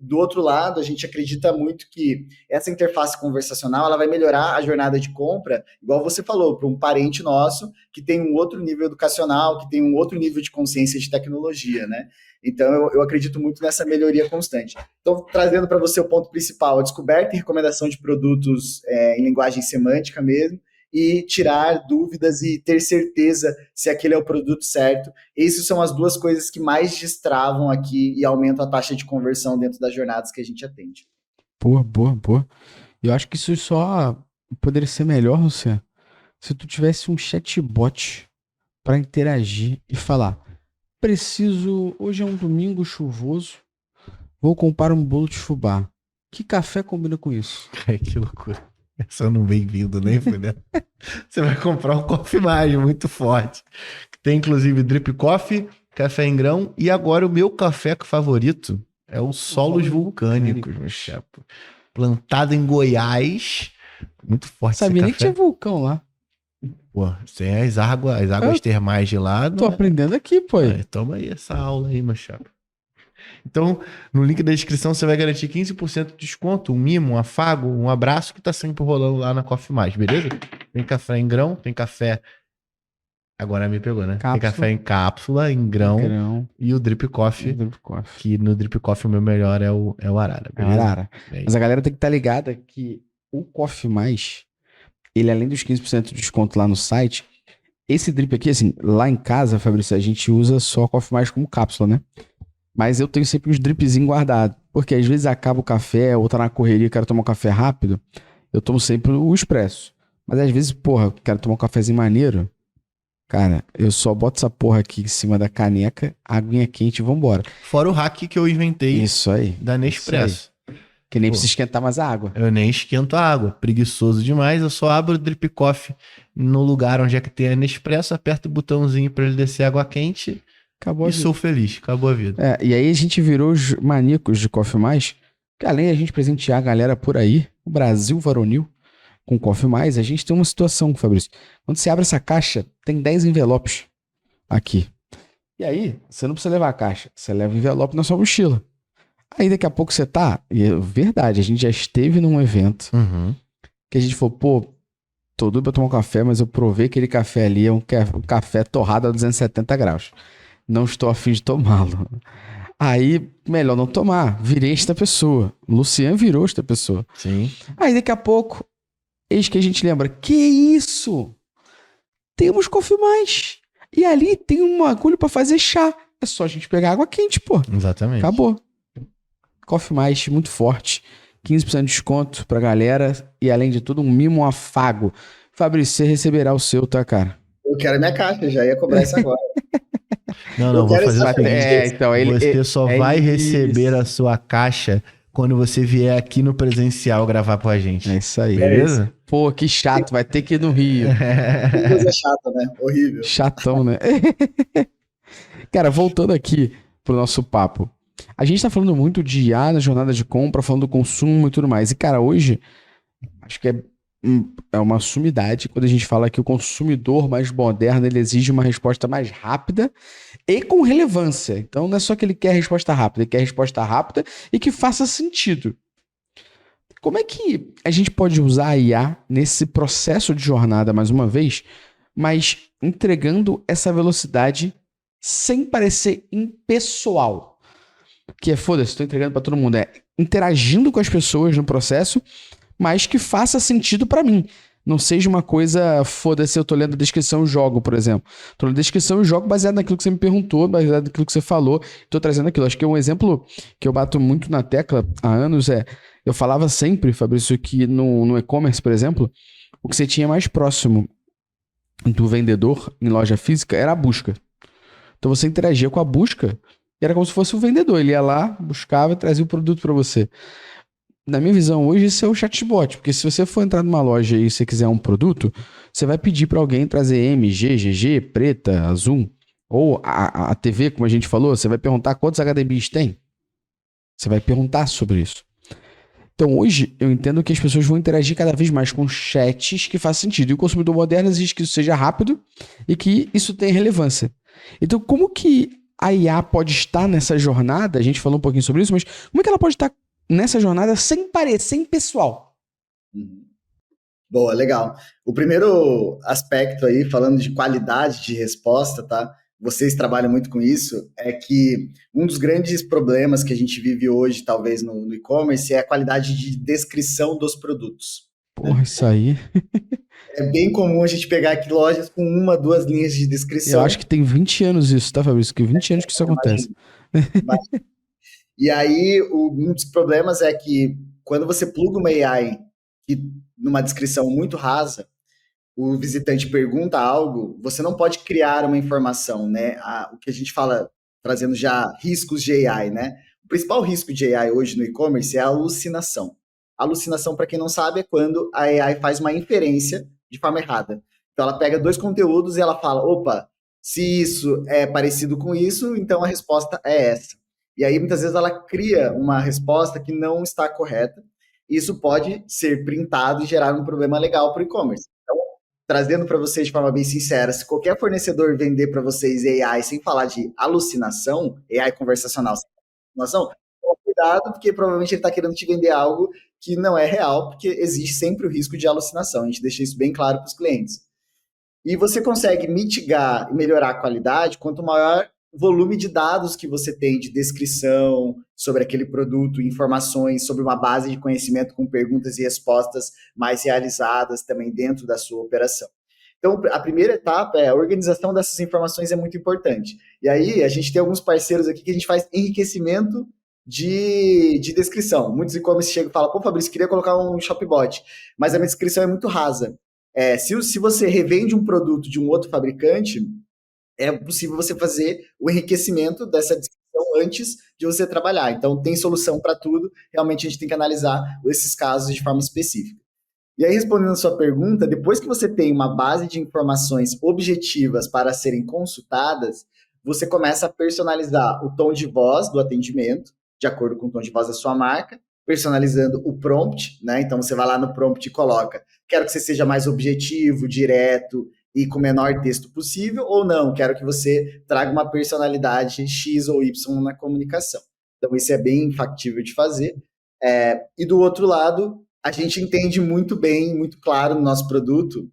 do outro lado, a gente acredita muito que essa interface conversacional ela vai melhorar a jornada de compra, igual você falou, para um parente nosso que tem um outro nível educacional, que tem um outro nível de consciência de tecnologia, né? Então, eu acredito muito nessa melhoria constante. Então, trazendo para você o ponto principal, a descoberta e recomendação de produtos em linguagem semântica mesmo, e tirar dúvidas e ter certeza se aquele é o produto certo. Essas são as duas coisas que mais destravam aqui e aumentam a taxa de conversão dentro das jornadas que a gente atende. Boa. Eu acho que isso só poderia ser melhor, Luciano, se tu tivesse um chatbot para interagir e falar: hoje é um domingo chuvoso, vou comprar um bolo de fubá. Que café combina com isso? Que loucura. Essa não bem-vindo, nem fudeu. Você vai comprar um Coffee Mais muito forte. Tem inclusive Drip Coffee, café em grão, e agora o meu café favorito é o Solos Vulcânicos, meu chapa. Plantado em Goiás. Muito forte. Sabia nem que tinha vulcão lá. Pô, tem as águas termais de lá. Tô aprendendo aqui, pô. Toma aí essa aula aí, meu chapa. Então, no link da descrição você vai garantir 15% de desconto, um mimo, um afago, um abraço que tá sempre rolando lá na Coffee Mais, beleza? Tem café em grão, tem café... Agora me pegou, né? Cápsula. Tem café em cápsula, em grão. E o Drip Coffee. Que no Drip Coffee o meu melhor é o Arara, beleza? Arara. Mas a galera tem que estar ligada que o Coffee Mais, ele além dos 15% de desconto lá no site, esse drip aqui, assim, lá em casa, Fabrício, a gente usa só Coffee Mais como cápsula, né? Mas eu tenho sempre uns dripzinhos guardados. Porque às vezes acaba o café, ou tá na correria, quero tomar um café rápido. Eu tomo sempre o expresso. Mas às vezes, porra, quero tomar um cafezinho maneiro. Cara, eu só boto essa porra aqui em cima da caneca, aguinha quente e vambora. Fora o hack que eu inventei. Isso aí. Da Nespresso. Que nem precisa esquentar mais a água. Eu nem esquento a água. Preguiçoso demais. Eu só abro o Drip Coffee no lugar onde é que tem a Nespresso, aperto o botãozinho pra ele descer água quente. Acabou e sou feliz, acabou a vida. E aí a gente virou os maníacos de Coffee Mais, que além de a gente presentear a galera por aí, o Brasil varonil, com Coffee Mais, a gente tem uma situação, Fabrício. Quando você abre essa caixa, tem 10 envelopes aqui. E aí, você não precisa levar a caixa, você leva o envelope na sua mochila. Aí daqui a pouco você tá... E é verdade, a gente já esteve num evento que a gente falou, pô, tô doido pra tomar um café, mas eu provei aquele café ali, é um café torrado a 270 graus. Não estou a fim de tomá-lo. Aí, melhor não tomar. Virei esta pessoa. Luciano virou esta pessoa. Sim. Aí, daqui a pouco, eis que a gente lembra. Que isso? Temos Coffee Mais. E ali tem um agulho pra fazer chá. É só a gente pegar água quente, pô. Exatamente. Acabou. Coffee Mais, muito forte. 15% de desconto pra galera. E, além de tudo, um mimo afago. Fabrício, você receberá o seu, tá, cara? Eu quero minha caixa, já ia cobrar isso agora. Não, vou fazer o seguinte. Então, você só vai receber a sua caixa quando você vier aqui no presencial gravar com a gente. É isso aí. Beleza? Pô, que chato, vai ter que ir no Rio. Que coisa chata, né? Horrível. Chatão, né? Cara, voltando aqui pro nosso papo. A gente tá falando muito de IA na jornada de compra, falando do consumo e tudo mais. E, cara, hoje, acho que é uma sumidade quando a gente fala que o consumidor mais moderno, ele exige uma resposta mais rápida e com relevância. Então não é só que ele quer resposta rápida, ele quer resposta rápida e que faça sentido. Como é que a gente pode usar a IA nesse processo de jornada, mais uma vez, mas entregando essa velocidade sem parecer impessoal? Que é, foda-se, tô entregando pra todo mundo. É interagindo com as pessoas no processo, mas que faça sentido pra mim. Não seja uma coisa, foda-se, eu tô lendo a descrição e jogo, por exemplo. Tô lendo a descrição e jogo baseado naquilo que você me perguntou, baseado naquilo que você falou, tô trazendo aquilo. Acho que um exemplo que eu bato muito na tecla há anos eu falava sempre, Fabrício, que no e-commerce, por exemplo, o que você tinha mais próximo do vendedor em loja física era a busca. Então você interagia com a busca e era como se fosse o vendedor. Ele ia lá, buscava e trazia o produto para você. Na minha visão hoje, isso é o chatbot, porque se você for entrar numa loja e você quiser um produto, você vai pedir para alguém trazer MG, GG, preta, azul, ou a TV, como a gente falou, você vai perguntar quantos HDMIs tem. Você vai perguntar sobre isso. Então hoje eu entendo que as pessoas vão interagir cada vez mais com chats que fazem sentido. E o consumidor moderno exige que isso seja rápido e que isso tenha relevância. Então como que a IA pode estar nessa jornada? A gente falou um pouquinho sobre isso, mas como é que ela pode estar nessa jornada sem parecer impessoal? Boa, legal. O primeiro aspecto aí, falando de qualidade de resposta, tá? Vocês trabalham muito com isso, é que um dos grandes problemas que a gente vive hoje, talvez no e-commerce, é a qualidade de descrição dos produtos. Porra, isso aí. É bem comum a gente pegar aqui lojas com 1, 2 linhas de descrição. Eu acho que tem 20 anos isso, tá, Fabrício? Que 20 anos que isso acontece. Imagina. E aí, um dos problemas é que quando você pluga uma AI numa descrição muito rasa, o visitante pergunta algo, você não pode criar uma informação, né? O que a gente fala, trazendo já riscos de AI, né? O principal risco de AI hoje no e-commerce é a alucinação. A alucinação, para quem não sabe, é quando a AI faz uma inferência de forma errada. Então, ela pega 2 conteúdos e ela fala, opa, se isso é parecido com isso, então a resposta é essa. E aí, muitas vezes, ela cria uma resposta que não está correta. Isso pode ser printado e gerar um problema legal para o e-commerce. Então, trazendo para vocês de forma bem sincera, se qualquer fornecedor vender para vocês AI sem falar de alucinação, AI conversacional sem alucinação, toma cuidado, porque provavelmente ele está querendo te vender algo que não é real, porque existe sempre o risco de alucinação. A gente deixa isso bem claro para os clientes. E você consegue mitigar e melhorar a qualidade quanto maior volume de dados que você tem de descrição sobre aquele produto, informações sobre uma base de conhecimento com perguntas e respostas mais realizadas também dentro da sua operação. Então, a primeira etapa é a organização dessas informações é muito importante. E aí, a gente tem alguns parceiros aqui que a gente faz enriquecimento de descrição. Muitos e-commerce chegam e falam, pô, Fabrício, queria colocar um Shopbot, mas a minha descrição é muito rasa. Se você revende um produto de um outro fabricante, é possível você fazer o enriquecimento dessa descrição antes de você trabalhar. Então, tem solução para tudo. Realmente, a gente tem que analisar esses casos de forma específica. E aí, respondendo a sua pergunta, depois que você tem uma base de informações objetivas para serem consultadas, você começa a personalizar o tom de voz do atendimento, de acordo com o tom de voz da sua marca, personalizando o prompt, né? Então, você vai lá no prompt e coloca, quero que você seja mais objetivo, direto, e com o menor texto possível, ou não, quero que você traga uma personalidade X ou Y na comunicação. Então, isso é bem factível de fazer. E do outro lado, a gente entende muito bem, muito claro no nosso produto,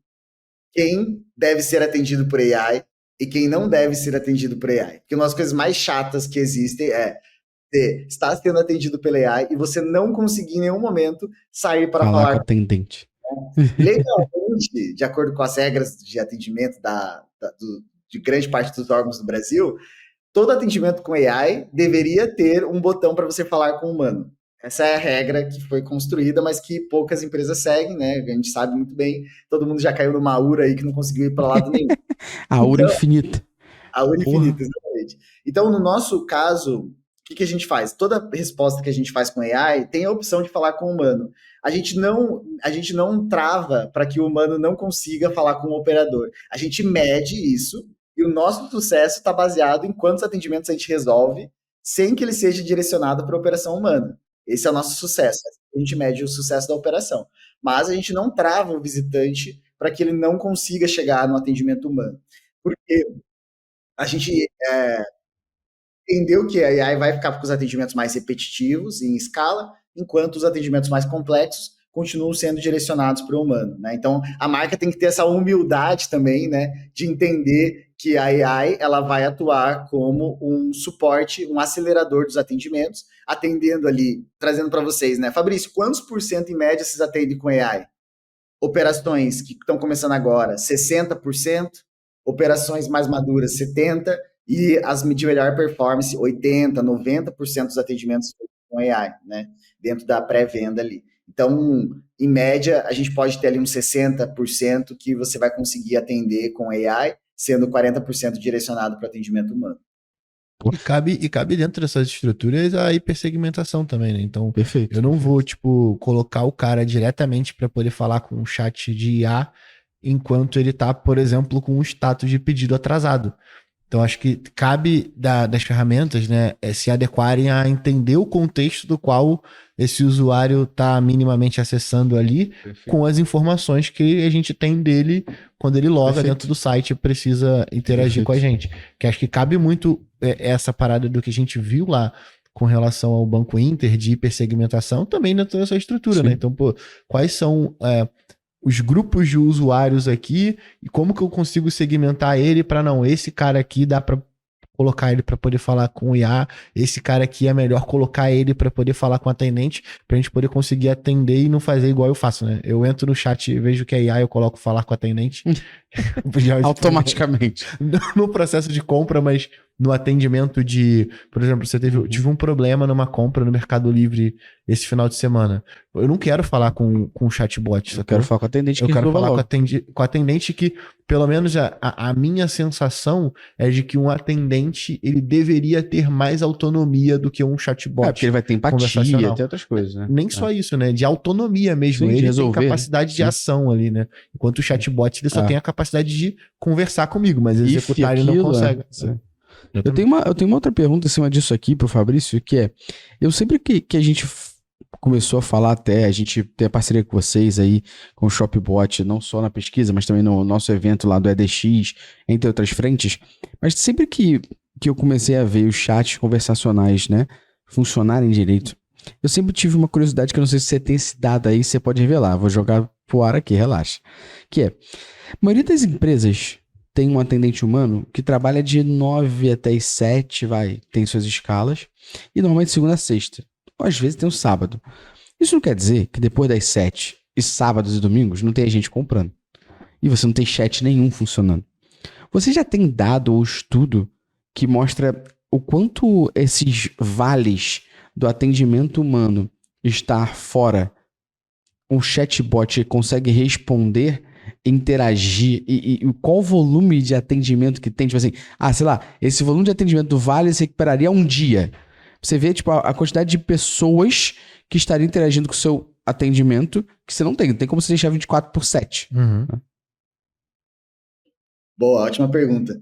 quem deve ser atendido por AI e quem não deve ser atendido por AI. Porque uma das coisas mais chatas que existem é você estar sendo atendido pela AI e você não conseguir em nenhum momento sair para falar com o atendente. Legalmente, de acordo com as regras de atendimento de grande parte dos órgãos do Brasil, todo atendimento com AI deveria ter um botão para você falar com o humano. Essa é a regra que foi construída, mas que poucas empresas seguem, né? A gente sabe muito bem, todo mundo já caiu numa URA aí que não conseguiu ir para lado nenhum. A URA infinita. A URA infinita, exatamente. Então, no nosso caso, o que a gente faz? Toda resposta que a gente faz com AI tem a opção de falar com o humano. A gente não trava para que o humano não consiga falar com o operador. A gente mede isso e o nosso sucesso está baseado em quantos atendimentos a gente resolve sem que ele seja direcionado para a operação humana. Esse é o nosso sucesso. A gente mede o sucesso da operação. Mas a gente não trava o visitante para que ele não consiga chegar no atendimento humano. Porque a gente entendeu que a AI vai ficar com os atendimentos mais repetitivos em escala, enquanto os atendimentos mais complexos continuam sendo direcionados para o humano, né? Então, a marca tem que ter essa humildade também, né, de entender que a AI ela vai atuar como um suporte, um acelerador dos atendimentos, atendendo ali, trazendo para vocês, né? Fabrício, quantos por cento em média vocês atendem com AI? Operações que estão começando agora, 60%, operações mais maduras, 70%, e as de melhor performance, 80%, 90% dos atendimentos com AI, né? Dentro da pré-venda ali. Então, em média, a gente pode ter ali uns 60% que você vai conseguir atender com AI, sendo 40% direcionado para atendimento humano. E cabe dentro dessas estruturas a hipersegmentação também, né? Então, perfeito, eu não vou, colocar o cara diretamente para poder falar com um chat de IA enquanto ele tá, por exemplo, com um status de pedido atrasado. Então, acho que cabe das ferramentas, né, se adequarem a entender o contexto do qual esse usuário está minimamente acessando ali, com as informações que a gente tem dele quando ele loga dentro do site e precisa interagir com a gente. Que acho que cabe muito essa parada do que a gente viu lá com relação ao Banco Inter de hipersegmentação, também dentro dessa estrutura, né? Então, pô, quais são os grupos de usuários aqui e como que eu consigo segmentar ele para não, esse cara aqui dá para colocar ele para poder falar com o IA, esse cara aqui é melhor colocar ele para poder falar com o atendente, pra gente poder conseguir atender e não fazer igual eu faço, né? Eu entro no chat, vejo que é IA, eu coloco falar com o atendente. Automaticamente. No processo de compra, mas no atendimento de... Por exemplo, tive um problema numa compra no Mercado Livre esse final de semana. Eu não quero falar com o chatbot. Eu quero falar com o atendente. Eu quero falar com o atendente que, pelo menos a minha sensação é de que um atendente ele deveria ter mais autonomia do que um chatbot. Porque ele vai ter empatia, tem outras coisas, né? Nem só isso, né? De autonomia mesmo. Sim, ele tem capacidade de ação ali, né? Enquanto o chatbot ele só tem a capacidade de conversar comigo, mas executar ele não consegue. Eu tenho uma outra pergunta em cima disso aqui pro Fabrício, que é, eu sempre que a gente começou a falar até, a gente tem a parceria com vocês aí, com o Shopbot, não só na pesquisa, mas também no nosso evento lá do EDX, entre outras frentes, mas sempre que eu comecei a ver os chats conversacionais, né, funcionarem direito, eu sempre tive uma curiosidade que eu não sei se você tem esse dado aí, você pode revelar, vou jogar pro ar aqui, relaxa, que é, a maioria das empresas tem um atendente humano que trabalha de 9 até as 7, tem suas escalas, e normalmente segunda a sexta. Ou às vezes tem um sábado. Isso não quer dizer que depois das 7, e sábados e domingos, não tem gente comprando. E você não tem chat nenhum funcionando. Você já tem dado ou estudo que mostra o quanto esses vales do atendimento humano estar fora, um chatbot consegue responder, interagir e qual o volume de atendimento que tem, tipo assim, sei lá, esse volume de atendimento do Vale se recuperaria um dia. Você vê, tipo, a quantidade de pessoas que estariam interagindo com o seu atendimento, que você não tem como você deixar 24/7. Boa, ótima pergunta.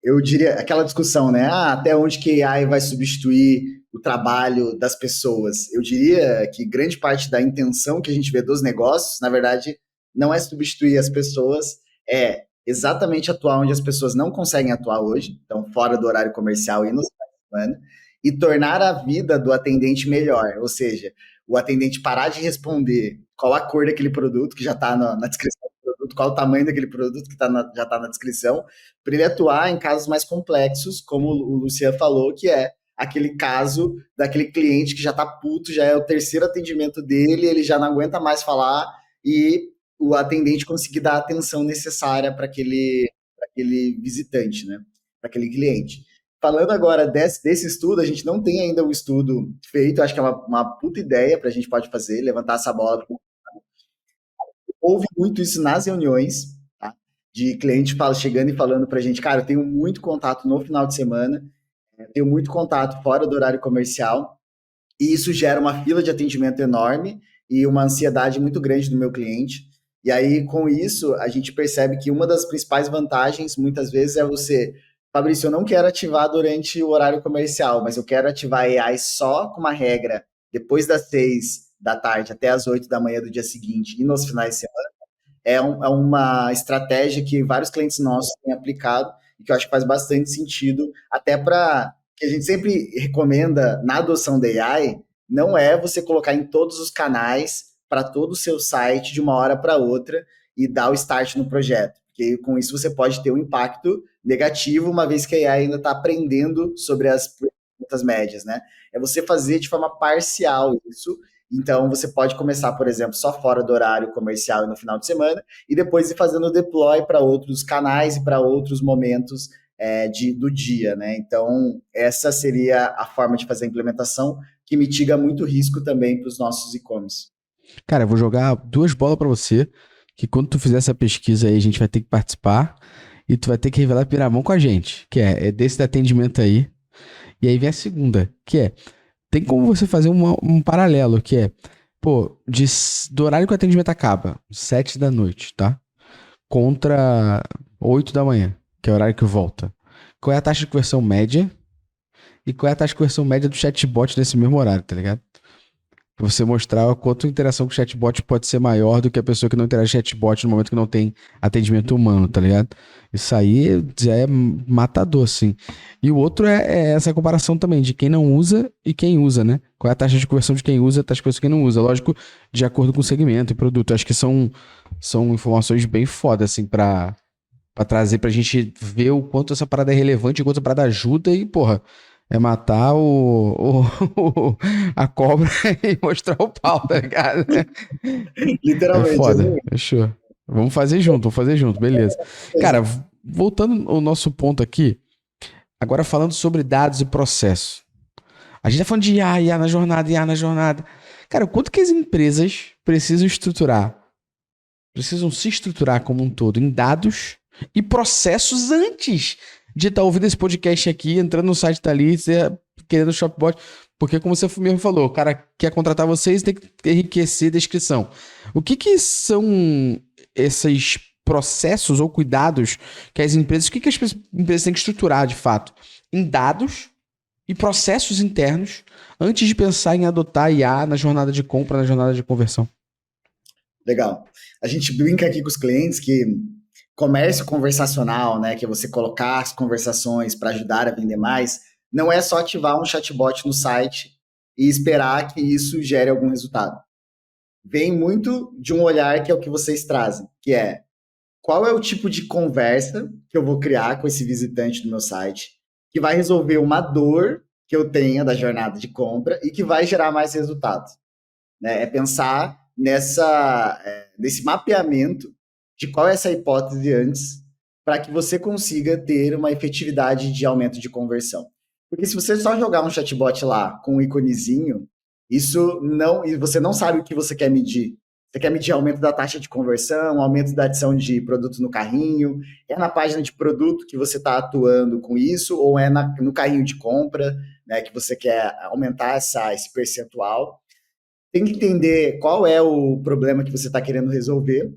Eu diria, aquela discussão, né, até onde que a AI vai substituir o trabalho das pessoas? Eu diria que grande parte da intenção que a gente vê dos negócios, na verdade, não é substituir as pessoas, é exatamente atuar onde as pessoas não conseguem atuar hoje, então fora do horário comercial e nos finais de semana, e tornar a vida do atendente melhor, ou seja, o atendente parar de responder qual a cor daquele produto, que já está na descrição do produto, qual o tamanho daquele produto que já está na descrição, para ele atuar em casos mais complexos, como o Lucian falou, que é aquele caso daquele cliente que já está puto, já é o terceiro atendimento dele, ele já não aguenta mais falar, e o atendente conseguir dar a atenção necessária para aquele visitante, né? Para aquele cliente. Falando agora desse estudo, a gente não tem ainda o estudo feito, acho que é uma puta ideia para a gente pode fazer, levantar essa bola. Houve muito isso nas reuniões, tá? De cliente chegando e falando para a gente, cara, eu tenho muito contato no final de semana, tenho muito contato fora do horário comercial, e isso gera uma fila de atendimento enorme e uma ansiedade muito grande do meu cliente. E aí, com isso, a gente percebe que uma das principais vantagens, muitas vezes, é você... Fabrício, eu não quero ativar durante o horário comercial, mas eu quero ativar a AI só com uma regra depois das 6 da tarde até as 8 da manhã do dia seguinte e nos finais de semana. É uma estratégia que vários clientes nossos têm aplicado e que eu acho que faz bastante sentido, até para... que a gente sempre recomenda na adoção da AI, não é você colocar em todos os canais para todo o seu site de uma hora para outra e dar o start no projeto. Porque com isso você pode ter um impacto negativo, uma vez que a AI ainda está aprendendo sobre as perguntas médias, né? É você fazer de forma parcial isso. Então, você pode começar, por exemplo, só fora do horário comercial e no final de semana, e depois ir fazendo o deploy para outros canais e para outros momentos do dia, né? Então, essa seria a forma de fazer a implementação, que mitiga muito risco também para os nossos e-commerce. Cara, eu vou jogar 2 bolas pra você, que quando tu fizer essa pesquisa aí, a gente vai ter que participar e tu vai ter que revelar primeira mão com a gente, que é desse atendimento aí. E aí vem a segunda, que é, tem como você fazer um paralelo, que é, do horário que o atendimento acaba, 7 da noite, tá? Contra 8 da manhã, que é o horário que volta. qual é a taxa de conversão média e qual é a taxa de conversão média do chatbot nesse mesmo horário, tá ligado? Pra você mostrar quanto a interação com o chatbot pode ser maior do que a pessoa que não interage com o chatbot no momento que não tem atendimento humano, tá ligado? Isso aí já é matador, assim. E o outro é essa comparação também de quem não usa e quem usa, né? Qual é a taxa de conversão de quem usa e a taxa de conversão de quem não usa. Lógico, de acordo com o segmento e produto. Acho que são informações bem foda, assim, pra trazer pra gente ver o quanto essa parada é relevante, o quanto essa parada ajuda e, porra, é matar a cobra e mostrar o pau, tá ligado? Literalmente. É foda, fechou. Vamos fazer junto, beleza. Cara, voltando ao nosso ponto aqui, agora falando sobre dados e processo. A gente tá falando de IA na jornada. Cara, quanto que as empresas precisam se estruturar como um todo em dados e processos antes de estar ouvindo esse podcast aqui, entrando no site da Leads, querendo o Shopbot, porque como você mesmo falou, o cara quer contratar vocês, tem que enriquecer a descrição. O que são esses processos ou cuidados que as empresas, o que as empresas têm que estruturar de fato em dados e processos internos antes de pensar em adotar IA na jornada de compra, na jornada de conversão? Legal. A gente brinca aqui com os clientes que comércio conversacional, né, que é você colocar as conversações para ajudar a vender mais, não é só ativar um chatbot no site e esperar que isso gere algum resultado. Vem muito de um olhar que é o que vocês trazem, que é qual é o tipo de conversa que eu vou criar com esse visitante do meu site, que vai resolver uma dor que eu tenha da jornada de compra e que vai gerar mais resultados. Né? É pensar nesse mapeamento de qual é essa hipótese antes, para que você consiga ter uma efetividade de aumento de conversão. Porque se você só jogar um chatbot lá com um iconezinho, e você não sabe o que você quer medir. Você quer medir aumento da taxa de conversão, aumento da adição de produtos no carrinho, é na página de produto que você está atuando com isso, ou é no carrinho de compra, né, que você quer aumentar esse percentual. Tem que entender qual é o problema que você está querendo resolver,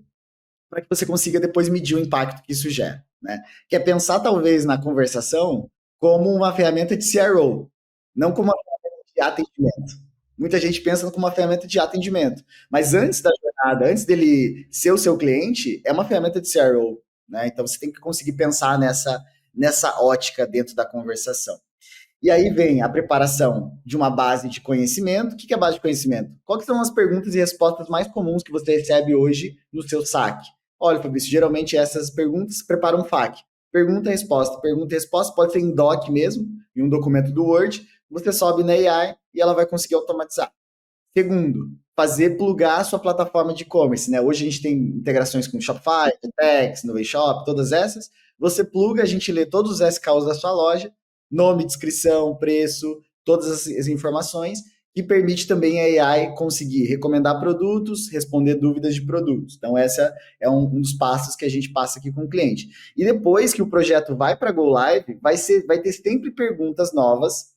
para que você consiga depois medir o impacto que isso gera. Né? Que é pensar, talvez, na conversação como uma ferramenta de CRO, não como uma ferramenta de atendimento. Muita gente pensa como uma ferramenta de atendimento, mas antes da jornada, antes dele ser o seu cliente, é uma ferramenta de CRO. Né? Então, você tem que conseguir pensar nessa ótica dentro da conversação. E aí vem a preparação de uma base de conhecimento. O que é base de conhecimento? Quais são as perguntas e respostas mais comuns que você recebe hoje no seu saque? Olha, Fabrício, geralmente essas perguntas preparam um FAQ. Pergunta e resposta. Pergunta e resposta pode ser em doc mesmo, em um documento do Word. Você sobe na AI e ela vai conseguir automatizar. Segundo, plugar a sua plataforma de e-commerce. Né? Hoje a gente tem integrações com Shopify, Tex, Novashop, todas essas. Você pluga, a gente lê todos os SKUs da sua loja, nome, descrição, preço, todas as informações, que permite também a AI conseguir recomendar produtos, responder dúvidas de produtos. Então, essa é um dos passos que a gente passa aqui com o cliente. E depois que o projeto vai para Go Live, vai ter sempre perguntas novas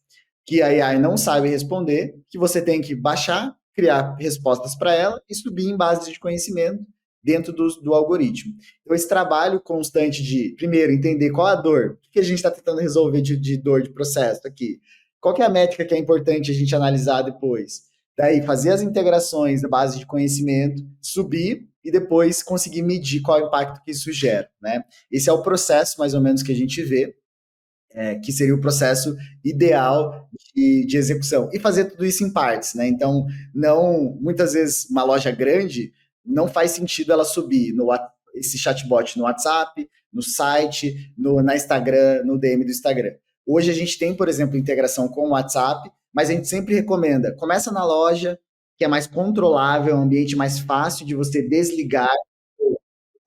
que a AI não sabe responder, que você tem que baixar, criar respostas para ela e subir em bases de conhecimento dentro do algoritmo. Então, esse trabalho constante de, primeiro, entender qual a dor, o que a gente está tentando resolver de dor de processo aqui, qual que é a métrica que é importante a gente analisar depois, daí fazer as integrações da base de conhecimento, subir e depois conseguir medir qual é o impacto que isso gera. Né? Esse é o processo, mais ou menos, que a gente vê, que seria o processo ideal de execução. E fazer tudo isso em partes. Né? Então, muitas vezes, uma loja grande, não faz sentido ela subir esse chatbot no WhatsApp, no site, na Instagram, no DM do Instagram. Hoje a gente tem, por exemplo, integração com o WhatsApp, mas a gente sempre recomenda, começa na loja, que é mais controlável, é um ambiente mais fácil de você desligar.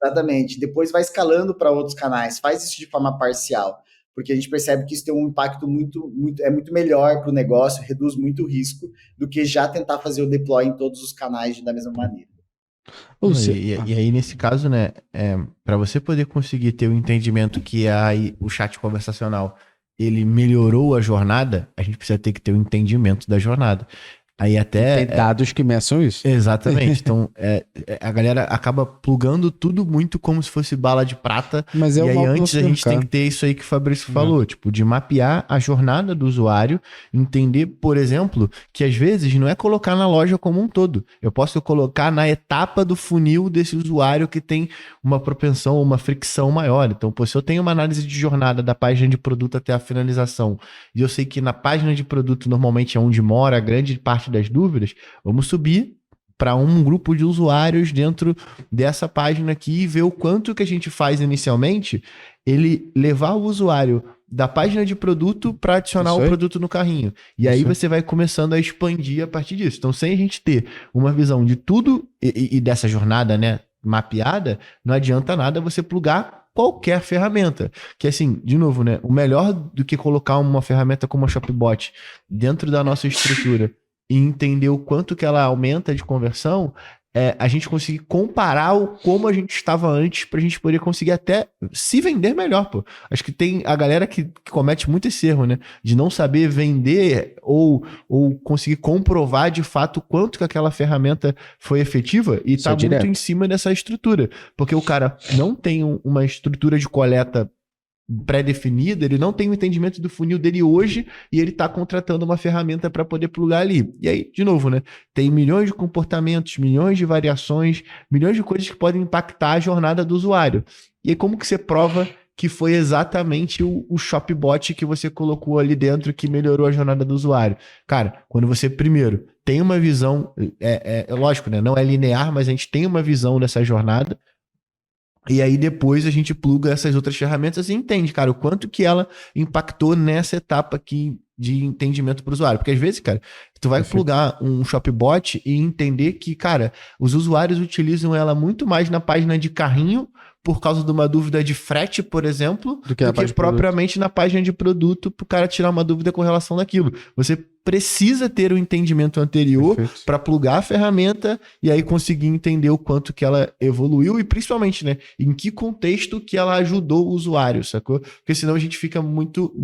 Exatamente. Depois vai escalando para outros canais, faz isso de forma parcial, porque a gente percebe que isso tem um impacto muito melhor para o negócio, reduz muito o risco, do que já tentar fazer o deploy em todos os canais da mesma maneira. E aí, nesse caso, né, para você poder conseguir ter o entendimento que o chat conversacional ele melhorou a jornada, a gente precisa ter que ter o entendimento da jornada. Aí até... Tem dados que meçam isso. Exatamente. Então, a galera acaba plugando tudo muito como se fosse bala de prata. Mas e aí antes a gente tem que ter isso aí que o Fabrício falou, tipo, de mapear a jornada do usuário, entender, por exemplo, que às vezes não é colocar na loja como um todo. Eu posso colocar na etapa do funil desse usuário que tem uma propensão, uma fricção maior. Então, pô, se eu tenho uma análise de jornada da página de produto até a finalização, e eu sei que na página de produto normalmente é onde mora a grande parte das dúvidas, vamos subir para um grupo de usuários dentro dessa página aqui e ver o quanto que a gente faz inicialmente, ele levar o usuário da página de produto para adicionar o produto no carrinho. E aí você vai começando a expandir a partir disso. Então, sem a gente ter uma visão de tudo e dessa jornada, né, mapeada, não adianta nada você plugar qualquer ferramenta. Que assim, de novo, né, o melhor do que colocar uma ferramenta como a Shopbot dentro da nossa estrutura e entender o quanto que ela aumenta de conversão, a gente conseguir comparar como a gente estava antes pra gente poder conseguir até se vender melhor, pô. Acho que tem a galera que comete muito esse erro, né? De não saber vender ou conseguir comprovar de fato quanto que aquela ferramenta foi efetiva e tá muito em cima dessa estrutura. Porque o cara não tem uma estrutura de coleta pré-definida, ele não tem o entendimento do funil dele hoje e ele está contratando uma ferramenta para poder plugar ali. E aí, de novo, né? Tem milhões de comportamentos, milhões de variações, milhões de coisas que podem impactar a jornada do usuário. E aí, como que você prova que foi exatamente o Shopbot que você colocou ali dentro que melhorou a jornada do usuário? Cara, quando você, primeiro, tem uma visão, lógico, né? Não é linear, mas a gente tem uma visão dessa jornada. E aí depois a gente pluga essas outras ferramentas e entende, cara, o quanto que ela impactou nessa etapa aqui de entendimento para o usuário. Porque às vezes, cara, tu vai plugar um Shopbot e entender que, cara, os usuários utilizam ela muito mais na página de carrinho por causa de uma dúvida de frete, por exemplo, do que propriamente na página de produto para o cara tirar uma dúvida com relação daquilo. Você precisa ter o entendimento anterior para plugar a ferramenta e aí conseguir entender o quanto que ela evoluiu e principalmente, né, em que contexto que ela ajudou o usuário, sacou? Porque senão a gente fica muito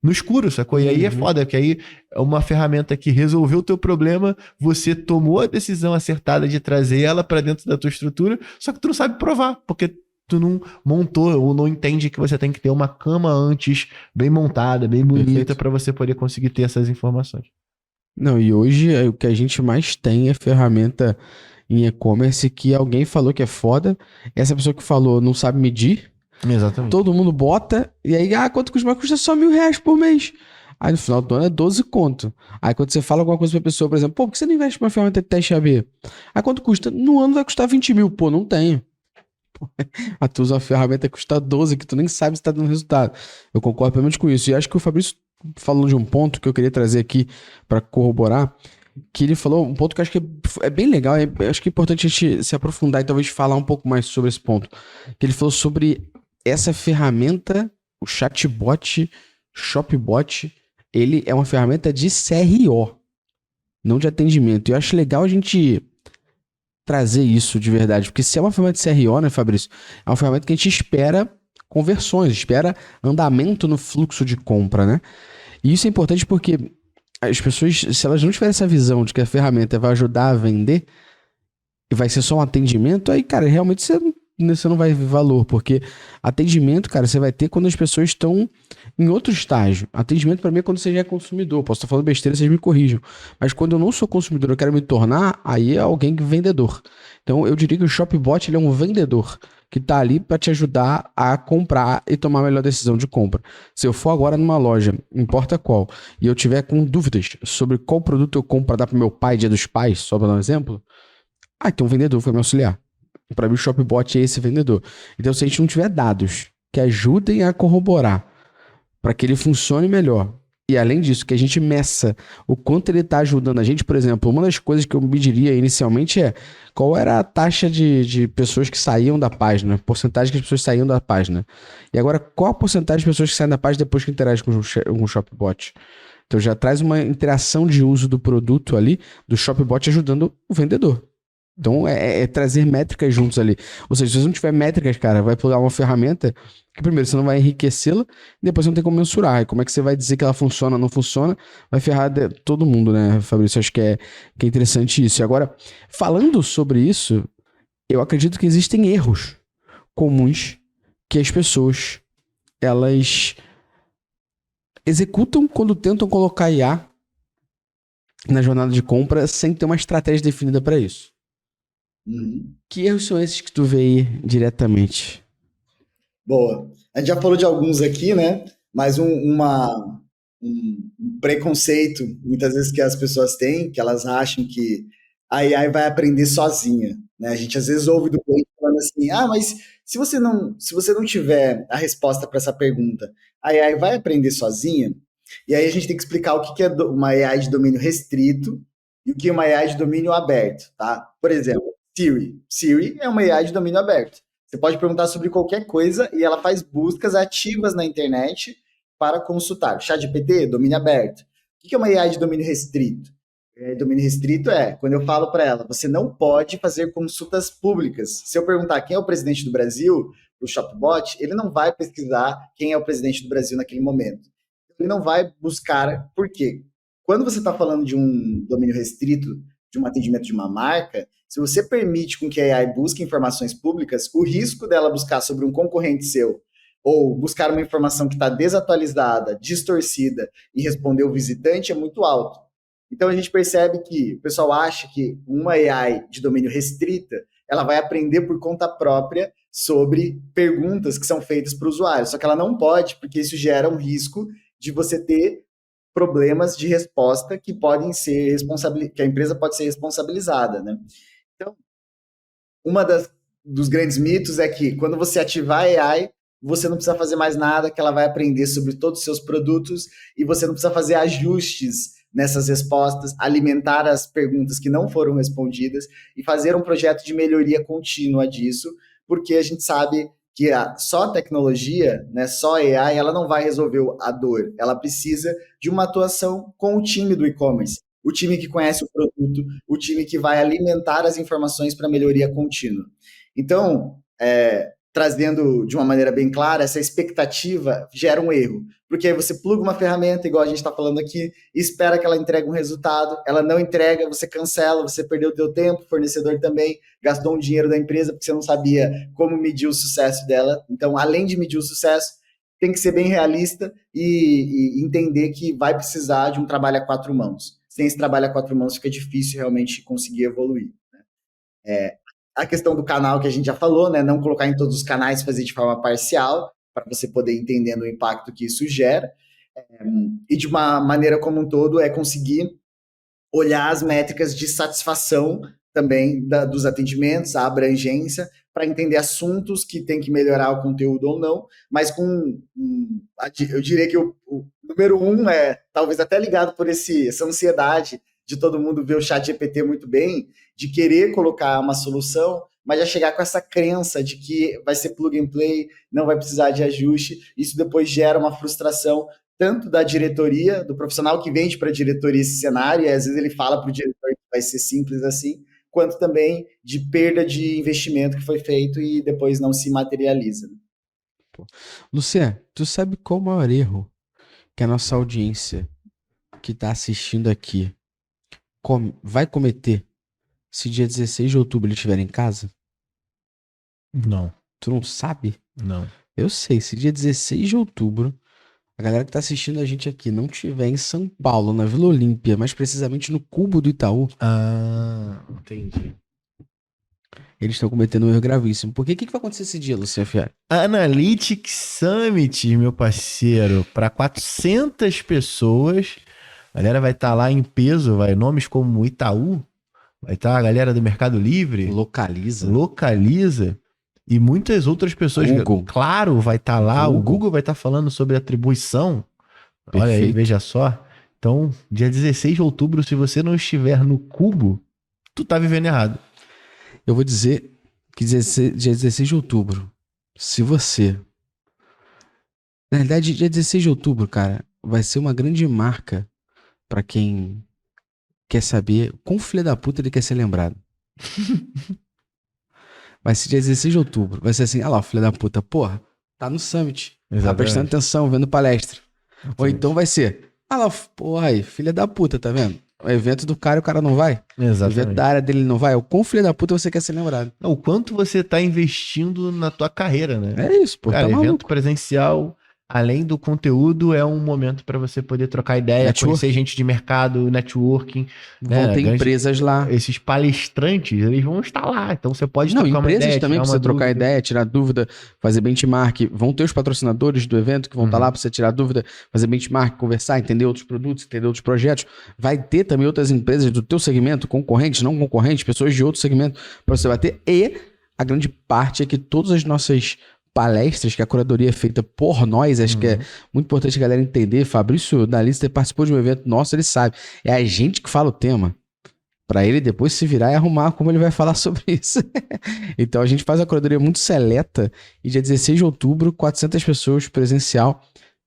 no escuro, sacou? E aí é foda, porque aí é uma ferramenta que resolveu o teu problema, você tomou a decisão acertada de trazer ela para dentro da tua estrutura, só que tu não sabe provar, porque tu não montou ou não entende que você tem que ter uma cama antes bem montada, bem bonita para você poder conseguir ter essas informações. Não, e hoje o que a gente mais tem é ferramenta em e-commerce que alguém falou que é foda, essa pessoa que falou não sabe medir. Exatamente. Todo mundo bota, e aí, quanto custa? Mas custa só R$1.000 por mês. Aí no final do ano é 12 conto. Aí quando você fala alguma coisa pra pessoa, por exemplo, pô, por que você não investe numa ferramenta de teste AB? Aí quanto custa? No ano vai custar 20 mil. Pô, não tenho. Aí tu usa uma ferramenta que custa 12, que tu nem sabe se tá dando resultado. Eu concordo plenamente com isso. E acho que o Fabrício falou de um ponto que eu queria trazer aqui pra corroborar, que ele falou um ponto que eu acho que é bem legal, acho que é importante a gente se aprofundar e talvez falar um pouco mais sobre esse ponto. Que ele falou sobre essa ferramenta, o chatbot, Shopbot, ele é uma ferramenta de CRO, não de atendimento. E eu acho legal a gente trazer isso de verdade, porque se é uma ferramenta de CRO, né, Fabrício? É uma ferramenta que a gente espera conversões, espera andamento no fluxo de compra, né? E isso é importante porque as pessoas, se elas não tiverem essa visão de que a ferramenta vai ajudar a vender e vai ser só um atendimento, aí, cara, realmente você não vai ver valor, porque atendimento, cara, você vai ter quando as pessoas estão em outro estágio. Atendimento pra mim é quando você já é consumidor. Posso estar falando besteira, vocês me corrijam. Mas quando eu não sou consumidor, eu quero me tornar, aí é alguém vendedor. Então eu diria que o Shopbot, ele é um vendedor que tá ali para te ajudar a comprar e tomar a melhor decisão de compra. Se eu for agora numa loja, importa qual, e eu tiver com dúvidas sobre qual produto eu compro para dar pro meu pai, Dia dos Pais, só para dar um exemplo, então um vendedor vai me auxiliar. Para mim o Shopbot é esse vendedor. Então se a gente não tiver dados que ajudem a corroborar para que ele funcione melhor, e além disso, que a gente meça o quanto ele está ajudando a gente, por exemplo, uma das coisas que eu mediria inicialmente é qual era a taxa de pessoas que saíam da página, porcentagem que as pessoas saíam da página. E agora, qual a porcentagem de pessoas que saem da página depois que interagem com o Shopbot? Então já traz uma interação de uso do produto ali, do Shopbot ajudando o vendedor. Então, é trazer métricas juntos ali. Ou seja, se você não tiver métricas, cara, vai plugar uma ferramenta que, primeiro, você não vai enriquecê-la, e depois você não tem como mensurar. E como é que você vai dizer que ela funciona ou não funciona? Vai ferrar todo mundo, né, Fabrício? Acho que é interessante isso. E agora, falando sobre isso, eu acredito que existem erros comuns que as pessoas, elas executam quando tentam colocar IA na jornada de compra sem ter uma estratégia definida para isso. Que erros são esses que tu vê aí diretamente? Boa. A gente já falou de alguns aqui, né? Mas um preconceito, muitas vezes, que as pessoas têm, que elas acham que a AI vai aprender sozinha, né? A gente às vezes ouve do cliente falando assim, mas se você não tiver a resposta para essa pergunta, a AI vai aprender sozinha? E aí a gente tem que explicar o que é uma AI de domínio restrito e o que é uma AI de domínio aberto, tá? Por exemplo, Siri é uma AI de domínio aberto. Você pode perguntar sobre qualquer coisa e ela faz buscas ativas na internet para consultar. ChatGPT, domínio aberto. O que é uma AI de domínio restrito? Domínio restrito é quando eu falo para ela, você não pode fazer consultas públicas. Se eu perguntar quem é o presidente do Brasil, o chatbot, ele não vai pesquisar quem é o presidente do Brasil naquele momento. Ele não vai buscar por quê. Quando você está falando de um domínio restrito, de um atendimento de uma marca, se você permite com que a AI busque informações públicas, o risco dela buscar sobre um concorrente seu ou buscar uma informação que está desatualizada, distorcida e responder o visitante é muito alto. Então a gente percebe que o pessoal acha que uma AI de domínio restrita, ela vai aprender por conta própria sobre perguntas que são feitas para o usuário. Só que ela não pode, porque isso gera um risco de você ter problemas de resposta que podem ser que a empresa pode ser responsabilizada, né? Então, dos grandes mitos é que quando você ativar a AI, você não precisa fazer mais nada, que ela vai aprender sobre todos os seus produtos e você não precisa fazer ajustes nessas respostas, alimentar as perguntas que não foram respondidas e fazer um projeto de melhoria contínua disso, porque a gente sabe que só a tecnologia, né, só a AI, ela não vai resolver a dor. Ela precisa de uma atuação com o time do e-commerce, o time que conhece o produto, o time que vai alimentar as informações para melhoria contínua. Então, trazendo de uma maneira bem clara, essa expectativa gera um erro. Porque aí você pluga uma ferramenta, igual a gente está falando aqui, e espera que ela entregue um resultado, ela não entrega, você cancela, você perdeu o teu tempo, o fornecedor também gastou um dinheiro da empresa porque você não sabia como medir o sucesso dela. Então, além de medir o sucesso, tem que ser bem realista e entender que vai precisar de um trabalho a 4 mãos. Sem esse trabalho a 4 mãos, fica difícil realmente conseguir evoluir. Né? A questão do canal que a gente já falou, né? Não colocar em todos os canais, fazer de forma parcial, para você poder entender o impacto que isso gera. E de uma maneira como um todo, é conseguir olhar as métricas de satisfação também dos atendimentos, a abrangência, para entender assuntos que tem que melhorar o conteúdo ou não, mas eu diria que o número 1 é talvez até ligado por essa ansiedade de todo mundo ver o ChatGPT muito bem, de querer colocar uma solução, mas já chegar com essa crença de que vai ser plug and play, não vai precisar de ajuste. Isso depois gera uma frustração tanto da diretoria, do profissional que vende para a diretoria esse cenário, e às vezes ele fala para o diretor que vai ser simples assim, quanto também de perda de investimento que foi feito e depois não se materializa. Luciano, tu sabe qual o maior erro que a nossa audiência que está assistindo aqui vai cometer se dia 16 de outubro ele estiver em casa? Não. Tu não sabe? Não. Eu sei, se dia 16 de outubro a galera que tá assistindo a gente aqui não estiver em São Paulo, na Vila Olímpia, mais precisamente no Cubo do Itaú. Entendi. Eles estão cometendo um erro gravíssimo. Por quê? O que vai acontecer esse dia, Luciano Fiari? Analytics Summit, meu parceiro, para 400 pessoas. A galera vai estar lá em peso, nomes como Itaú, vai estar a galera do Mercado Livre. Localiza. E muitas outras pessoas. Google. Claro, vai estar lá. O Google vai estar falando sobre atribuição. Perfeito. Olha aí, veja só. Então, dia 16 de outubro, se você não estiver no Cubo, tu tá vivendo errado. Eu vou dizer que dia 16 de outubro, se você... Na verdade, dia 16 de outubro, cara, vai ser uma grande marca pra quem quer saber quão filho da puta ele quer ser lembrado. Vai ser dia 16 de outubro. Vai ser assim, ah lá, filha da puta, porra, tá no Summit. Tá prestando atenção, vendo palestra. Ou então vai ser, ah lá, porra aí, filha da puta, tá vendo? O evento do cara e o cara não vai. O evento da área dele não vai. O quão filha da puta você quer ser lembrado. Não, o quanto você tá investindo na tua carreira, né? É isso, pô, cara, tá evento maluco. presencial, além do conteúdo, é um momento para você poder trocar ideia, conhecer gente de mercado, networking. Vão ter empresas lá. Esses palestrantes, eles vão estar lá. Então você pode trocar uma ideia. Empresas também pra você trocar ideia, tirar dúvida, fazer benchmark. Vão ter os patrocinadores do evento que vão estar lá pra você tirar dúvida, fazer benchmark, conversar, entender outros produtos, entender outros projetos. Vai ter também outras empresas do teu segmento, concorrentes, não concorrentes, pessoas de outro segmento pra você bater. E a grande parte é que todas as nossas palestras, que a curadoria é feita por nós, acho que é muito importante a galera entender. Fabrício da lista participou de um evento nosso, ele sabe. É a gente que fala o tema, para ele depois se virar e arrumar como ele vai falar sobre isso. Então a gente faz a curadoria muito seleta e dia 16 de outubro, 400 pessoas presencial.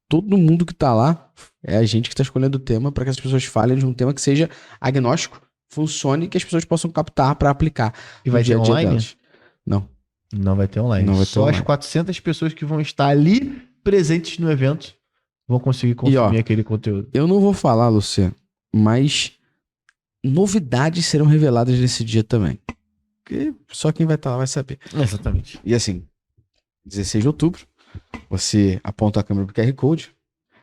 Todo mundo que tá lá é a gente que tá escolhendo o tema para que as pessoas falem de um tema que seja agnóstico, funcione e que as pessoas possam captar para aplicar. E vai ter online? Não vai ter online. Só as 400 pessoas que vão estar ali presentes no evento vão conseguir consumir aquele conteúdo. Eu não vou falar, Luciano, mas novidades serão reveladas nesse dia também. Porque só quem vai estar lá vai saber. Exatamente. E assim, 16 de outubro, você aponta a câmera pro QR Code,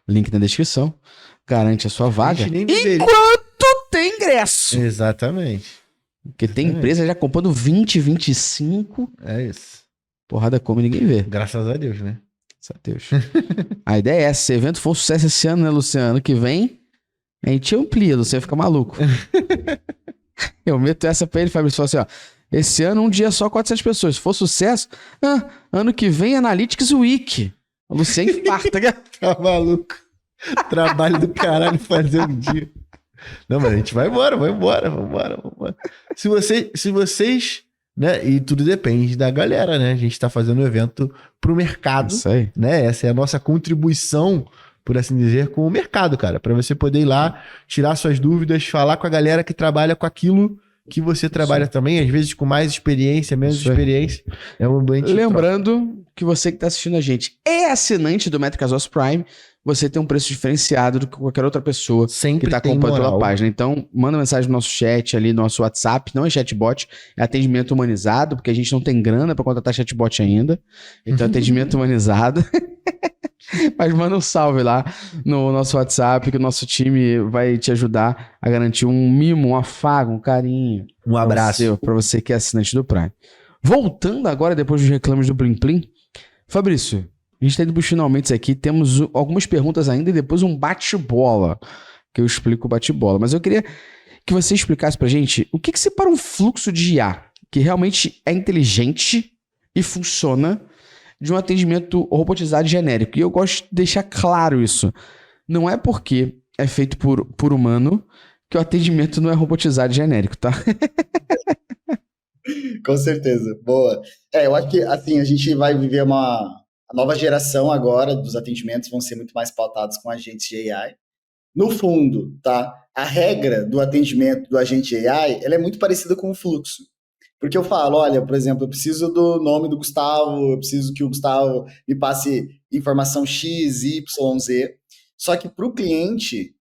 link na descrição, garante a sua vaga enquanto tem ingresso. Exatamente. Porque tem empresa já comprando 20, 25. É isso. Porrada come ninguém vê. Graças a Deus, né? Graças a Deus. A ideia é essa. Se o evento for um sucesso esse ano, né, Luciano? Ano que vem, a gente amplia, Luciano fica maluco. Eu meto essa pra ele, Fabrício, fala assim, ó. Esse ano, um dia só 400 pessoas. Se for sucesso, ano que vem, Analytics Week. O Luciano infarta. Tá maluco. Trabalho do caralho fazer um dia. Não, mas a gente vai embora. Se vocês, né, e tudo depende da galera, né? A gente tá fazendo um evento pro mercado, Isso aí. né? Essa é a nossa contribuição, por assim dizer, com o mercado, cara. Pra você poder ir lá, tirar suas dúvidas, falar com a galera que trabalha com aquilo que você trabalha também, às vezes com mais experiência, menos experiência. É um ambiente. Lembrando que você que tá assistindo a gente é assinante do Métricas Oss Prime, você tem um preço diferenciado do que qualquer outra pessoa sempre que tá acompanhando pela página. Então, manda mensagem no nosso chat ali, no nosso WhatsApp. Não é chatbot, é atendimento humanizado, porque a gente não tem grana pra contratar chatbot ainda. Então, atendimento humanizado. Mas manda um salve lá no nosso WhatsApp, que o nosso time vai te ajudar a garantir um mimo, um afago, um carinho. Um abraço. Pra você que é assinante do Prime. Voltando agora, depois dos reclames do Plim Plim. Fabrício, a gente tá indo pros finalmente aqui. Temos algumas perguntas ainda e depois um bate-bola. Que eu explico o bate-bola. Mas eu queria que você explicasse pra gente o que separa um fluxo de IA que realmente é inteligente e funciona de um atendimento robotizado genérico. E eu gosto de deixar claro isso. Não é porque é feito por humano que o atendimento não é robotizado genérico, tá? Com certeza. Boa. Eu acho que, assim, a gente vai viver a nova geração agora dos atendimentos vão ser muito mais pautados com agentes de AI. No fundo, tá? A regra do atendimento do agente AI, ela é muito parecida com o fluxo. Porque eu falo, olha, por exemplo, eu preciso do nome do Gustavo, eu preciso que o Gustavo me passe informação X, Y, Z. Só que para o cliente,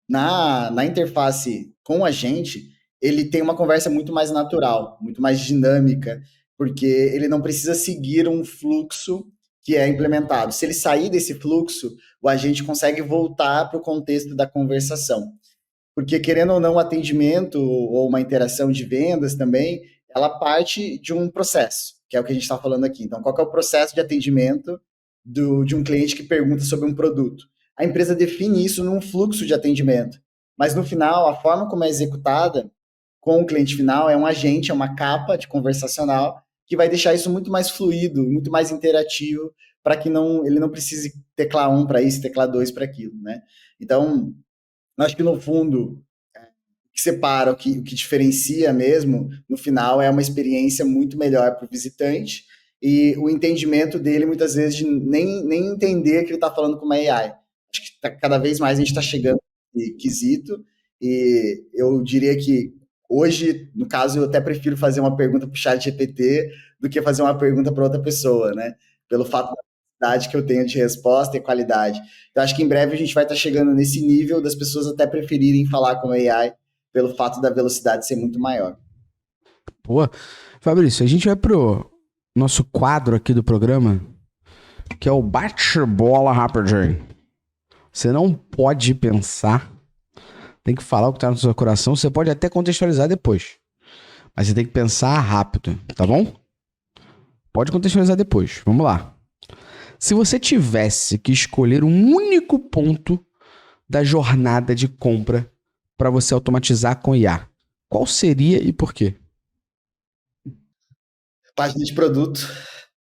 na interface com a gente, ele tem uma conversa muito mais natural, muito mais dinâmica, porque ele não precisa seguir um fluxo que é implementado. Se ele sair desse fluxo, o agente consegue voltar para o contexto da conversação. Porque, querendo ou não, o atendimento ou uma interação de vendas também, ela parte de um processo, que é o que a gente está falando aqui. Então, qual que é o processo de atendimento de um cliente que pergunta sobre um produto? A empresa define isso num fluxo de atendimento, mas no final, a forma como é executada com o cliente final é um agente, é uma capa de conversacional que vai deixar isso muito mais fluido, muito mais interativo, para que ele não precise teclar 1 para isso, teclar 2 para aquilo, né? Então, acho que no fundo, o que separa, o que diferencia mesmo, no final, é uma experiência muito melhor para o visitante e o entendimento dele, muitas vezes, de nem entender que ele está falando com uma AI. Acho que cada vez mais a gente está chegando nesse quesito e eu diria que Hoje, no caso, eu até prefiro fazer uma pergunta para o chat GPT do que fazer uma pergunta para outra pessoa, né? Pelo fato da qualidade que eu tenho de resposta e qualidade. Então, acho que em breve a gente vai estar chegando nesse nível das pessoas até preferirem falar com a AI pelo fato da velocidade ser muito maior. Pô, Fabrício, a gente vai pro nosso quadro aqui do programa, que é o bate-bola rapidinho. Você não pode pensar, tem que falar o que tá no seu coração, você pode até contextualizar depois, mas você tem que pensar rápido, tá bom? Pode contextualizar depois, vamos lá. Se você tivesse que escolher um único ponto da jornada de compra para você automatizar com IA, qual seria e por quê? Página de produto,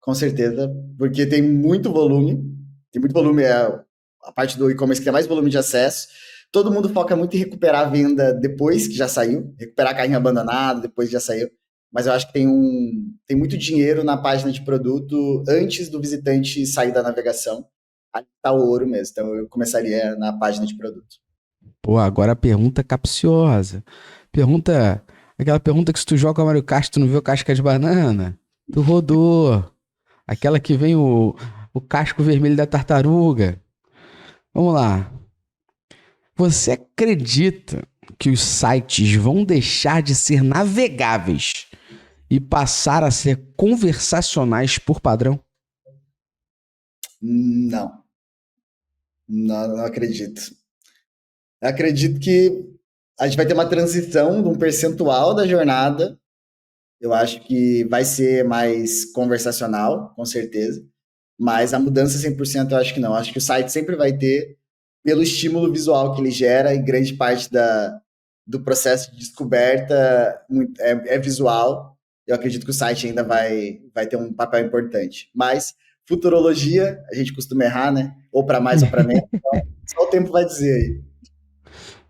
com certeza, porque tem muito volume, é a parte do e-commerce que tem mais volume de acesso. Todo mundo foca muito em recuperar a venda depois que já saiu, recuperar carrinho abandonado depois que já saiu, mas eu acho que tem muito dinheiro na página de produto antes do visitante sair da navegação. Aí tá o ouro mesmo, então eu começaria na página de produto. Pô, agora a pergunta capciosa. Aquela pergunta que se tu joga o Mario Kart, tu não vê o casca de banana? Tu rodou. Aquela que vem o casco vermelho da tartaruga. Vamos lá. Você acredita que os sites vão deixar de ser navegáveis e passar a ser conversacionais por padrão? Não. Não acredito. Eu acredito que a gente vai ter uma transição de um percentual da jornada. Eu acho que vai ser mais conversacional, com certeza. Mas a mudança 100% eu acho que não. Eu acho que o site sempre vai ter, pelo estímulo visual que ele gera, e grande parte do processo de descoberta é visual. Eu acredito que o site ainda vai ter um papel importante. Mas futurologia, a gente costuma errar, né? Ou para mais ou para menos. Então, só o tempo vai dizer aí.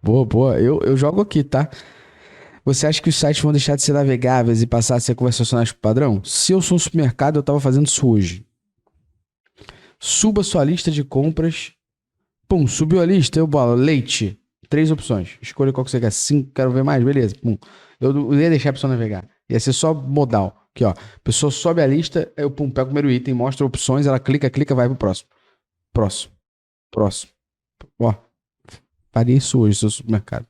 Boa. Eu jogo aqui, tá? Você acha que os sites vão deixar de ser navegáveis e passar a ser conversacionais por padrão? Se eu sou um supermercado, eu tava fazendo isso hoje. Suba sua lista de compras. Pum, subiu a lista, eu bolo leite. 3 opções. Escolha qual que você quer. 5, quero ver mais, beleza. Pum. Eu ia deixar a pessoa navegar. Ia ser só modal. Aqui, ó. A pessoa sobe a lista, eu pego o primeiro item, mostra opções, ela clica, vai pro próximo. Próximo. Ó. Faria isso hoje, seu supermercado.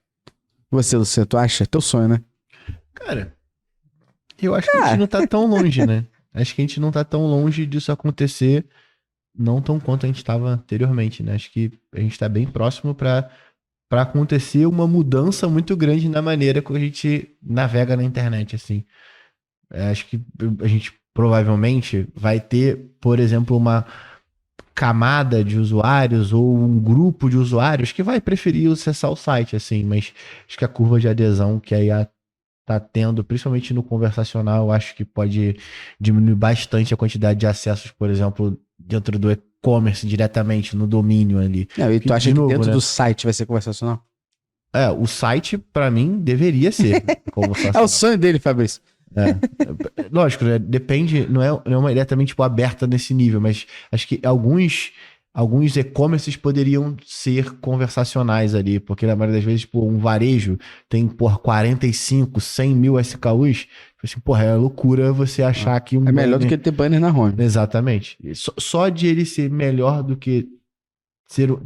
Você, Luciano, tu acha? Teu sonho, né? Cara, eu acho que a gente não tá tão longe, né? Acho que a gente não tá tão longe disso acontecer, não tão quanto a gente estava anteriormente, né? Acho que a gente tá bem próximo para acontecer uma mudança muito grande na maneira que a gente navega na internet, assim. Acho que a gente provavelmente vai ter, por exemplo, uma camada de usuários ou um grupo de usuários que vai preferir acessar o site, assim, mas acho que a curva de adesão que a IA tá tendo, principalmente no conversacional, eu acho que pode diminuir bastante a quantidade de acessos, por exemplo, dentro do e-commerce, diretamente no domínio ali. E tu acha que dentro do site vai ser conversacional? O site, pra mim, deveria ser conversacional. É o sonho dele, Fabrício. Lógico, né? Depende, não é uma ideia também tipo, aberta nesse nível, mas acho que alguns e-commerces poderiam ser conversacionais ali, porque na maioria das vezes, um varejo tem, 45, 100 mil SKUs, assim, é loucura você achar que é melhor do que ter banner na home. Exatamente. Só de ele ser melhor do que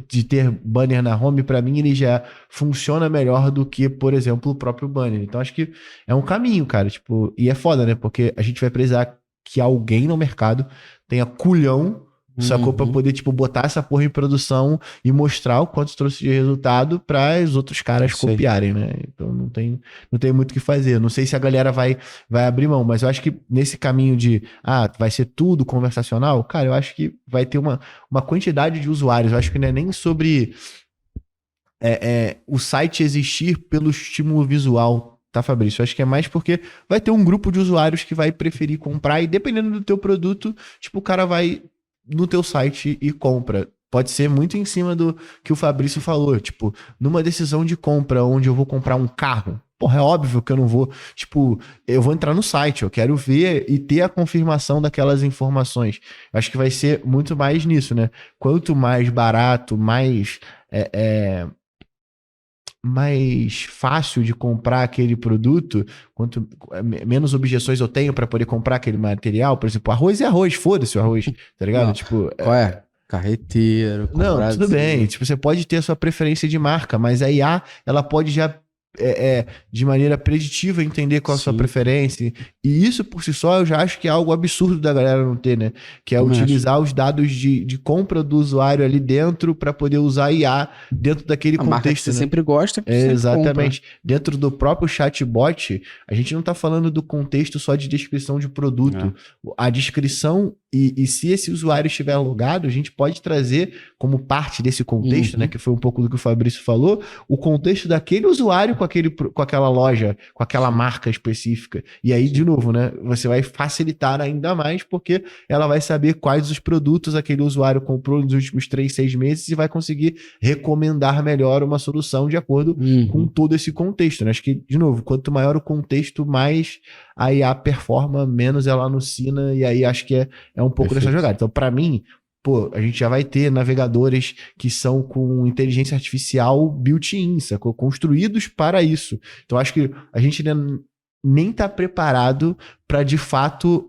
de ter banner na home, para mim ele já funciona melhor do que, por exemplo, o próprio banner. Então acho que é um caminho, cara, e é foda, né? Porque a gente vai precisar que alguém no mercado tenha culhão, sacou? Pra poder, botar essa porra em produção e mostrar o quanto trouxe de resultado para os outros caras copiarem, né? Então não tem muito o que fazer. Não sei se a galera vai abrir mão, mas eu acho que nesse caminho de, vai ser tudo conversacional, cara, eu acho que vai ter uma quantidade de usuários. Eu acho que não é nem sobre o site existir pelo estímulo visual, tá, Fabrício? Eu acho que é mais porque vai ter um grupo de usuários que vai preferir comprar e dependendo do teu produto, o cara vai no teu site e compra. Pode ser muito em cima do que o Fabrício falou, numa decisão de compra onde eu vou comprar um carro, é óbvio que eu não vou, eu vou entrar no site, eu quero ver e ter a confirmação daquelas informações. Eu acho que vai ser muito mais nisso, né? Quanto mais barato, mais mais fácil de comprar aquele produto, quanto menos objeções eu tenho para poder comprar aquele material. Por exemplo, arroz é arroz, foda-se o arroz, tá ligado? Não. Tipo, Qual é? Carreteiro. não, tudo bem. Tipo, você pode ter a sua preferência de marca, mas a IA, ela pode já de maneira preditiva entender qual a sua preferência. E isso por si só eu já acho que é algo absurdo da galera não ter, né? Que é utilizar os dados de compra do usuário ali dentro para poder usar IA dentro daquele contexto. Marca que você sempre gosta. Que você exatamente. Compra. Dentro do próprio chatbot, a gente não tá falando do contexto só de descrição de produto. A descrição e se esse usuário estiver logado, a gente pode trazer como parte desse contexto, né? Que foi um pouco do que o Fabrício falou, o contexto daquele usuário com aquela loja, com aquela marca específica. E aí, de novo, né? Você vai facilitar ainda mais, porque ela vai saber quais os produtos aquele usuário comprou nos últimos 3, 6 meses e vai conseguir recomendar melhor uma solução de acordo com todo esse contexto, né? Acho que, de novo, quanto maior o contexto, mais a IA performa, menos ela alucina, e aí acho que é um pouco dessa jogada. Então, para mim, a gente já vai ter navegadores que são com inteligência artificial built-in, sacou? Construídos para isso. Então, acho que a gente nem está preparado para, de fato,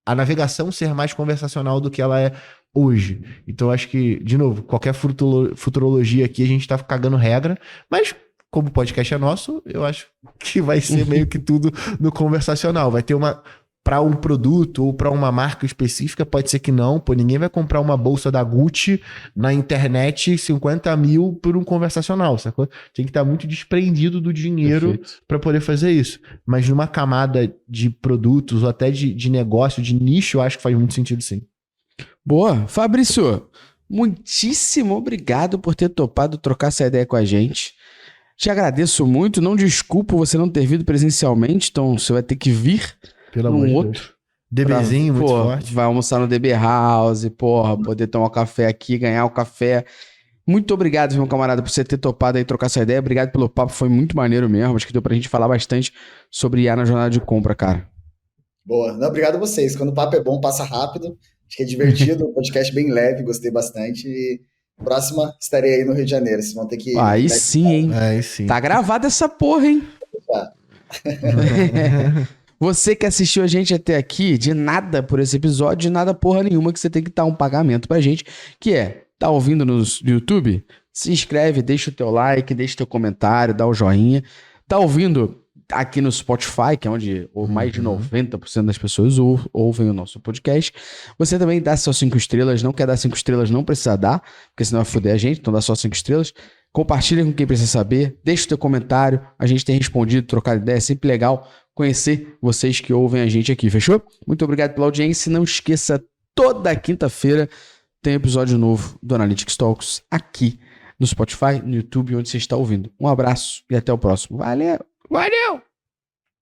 a navegação ser mais conversacional do que ela é hoje. Então, acho que, de novo, qualquer futurologia aqui, a gente está cagando regra, mas como o podcast é nosso, eu acho que vai ser meio que tudo no conversacional. Vai ter para um produto ou para uma marca específica, pode ser que não. Ninguém vai comprar uma bolsa da Gucci na internet 50 mil por um conversacional, sacou? Tem que estar muito desprendido do dinheiro para poder fazer isso. Mas numa camada de produtos ou até de negócio, de nicho, eu acho que faz muito sentido, sim. Boa. Fabrício, muitíssimo obrigado por ter topado trocar essa ideia com a gente. Te agradeço muito. Não desculpo você não ter vindo presencialmente, então você vai ter que vir pelo amor de Deus. DBzinho muito forte. Vai almoçar no DB House, poder tomar um café aqui, ganhar um café. Muito obrigado, meu camarada, por você ter topado aí trocar essa ideia. Obrigado pelo papo, foi muito maneiro mesmo. Acho que deu pra gente falar bastante sobre IA na jornada de compra, cara. Boa. Não, obrigado a vocês. Quando o papo é bom, passa rápido. Acho que é divertido, um podcast bem leve, gostei bastante. E próxima estarei aí no Rio de Janeiro. Vocês vão ter que... Aí sim, hein? Aí sim. Tá gravada essa porra, hein? Tá. Você que assistiu a gente até aqui, de nada por esse episódio, de nada porra nenhuma, que você tem que dar um pagamento pra gente, que tá ouvindo no YouTube? Se inscreve, deixa o teu like, deixa o teu comentário, dá o joinha. Tá ouvindo aqui no Spotify, que é onde mais de 90% das pessoas ouvem o nosso podcast. Você também dá só 5 estrelas, não quer dar 5 estrelas, não precisa dar, porque senão vai foder a gente, então dá só 5 estrelas. Compartilha com quem precisa saber, deixa o teu comentário, a gente tem respondido, trocado ideia, é sempre legal conhecer vocês que ouvem a gente aqui, fechou? Muito obrigado pela audiência, não esqueça, toda quinta-feira tem episódio novo do Analytics Talks aqui no Spotify, no YouTube, onde você está ouvindo. Um abraço e até o próximo. Valeu!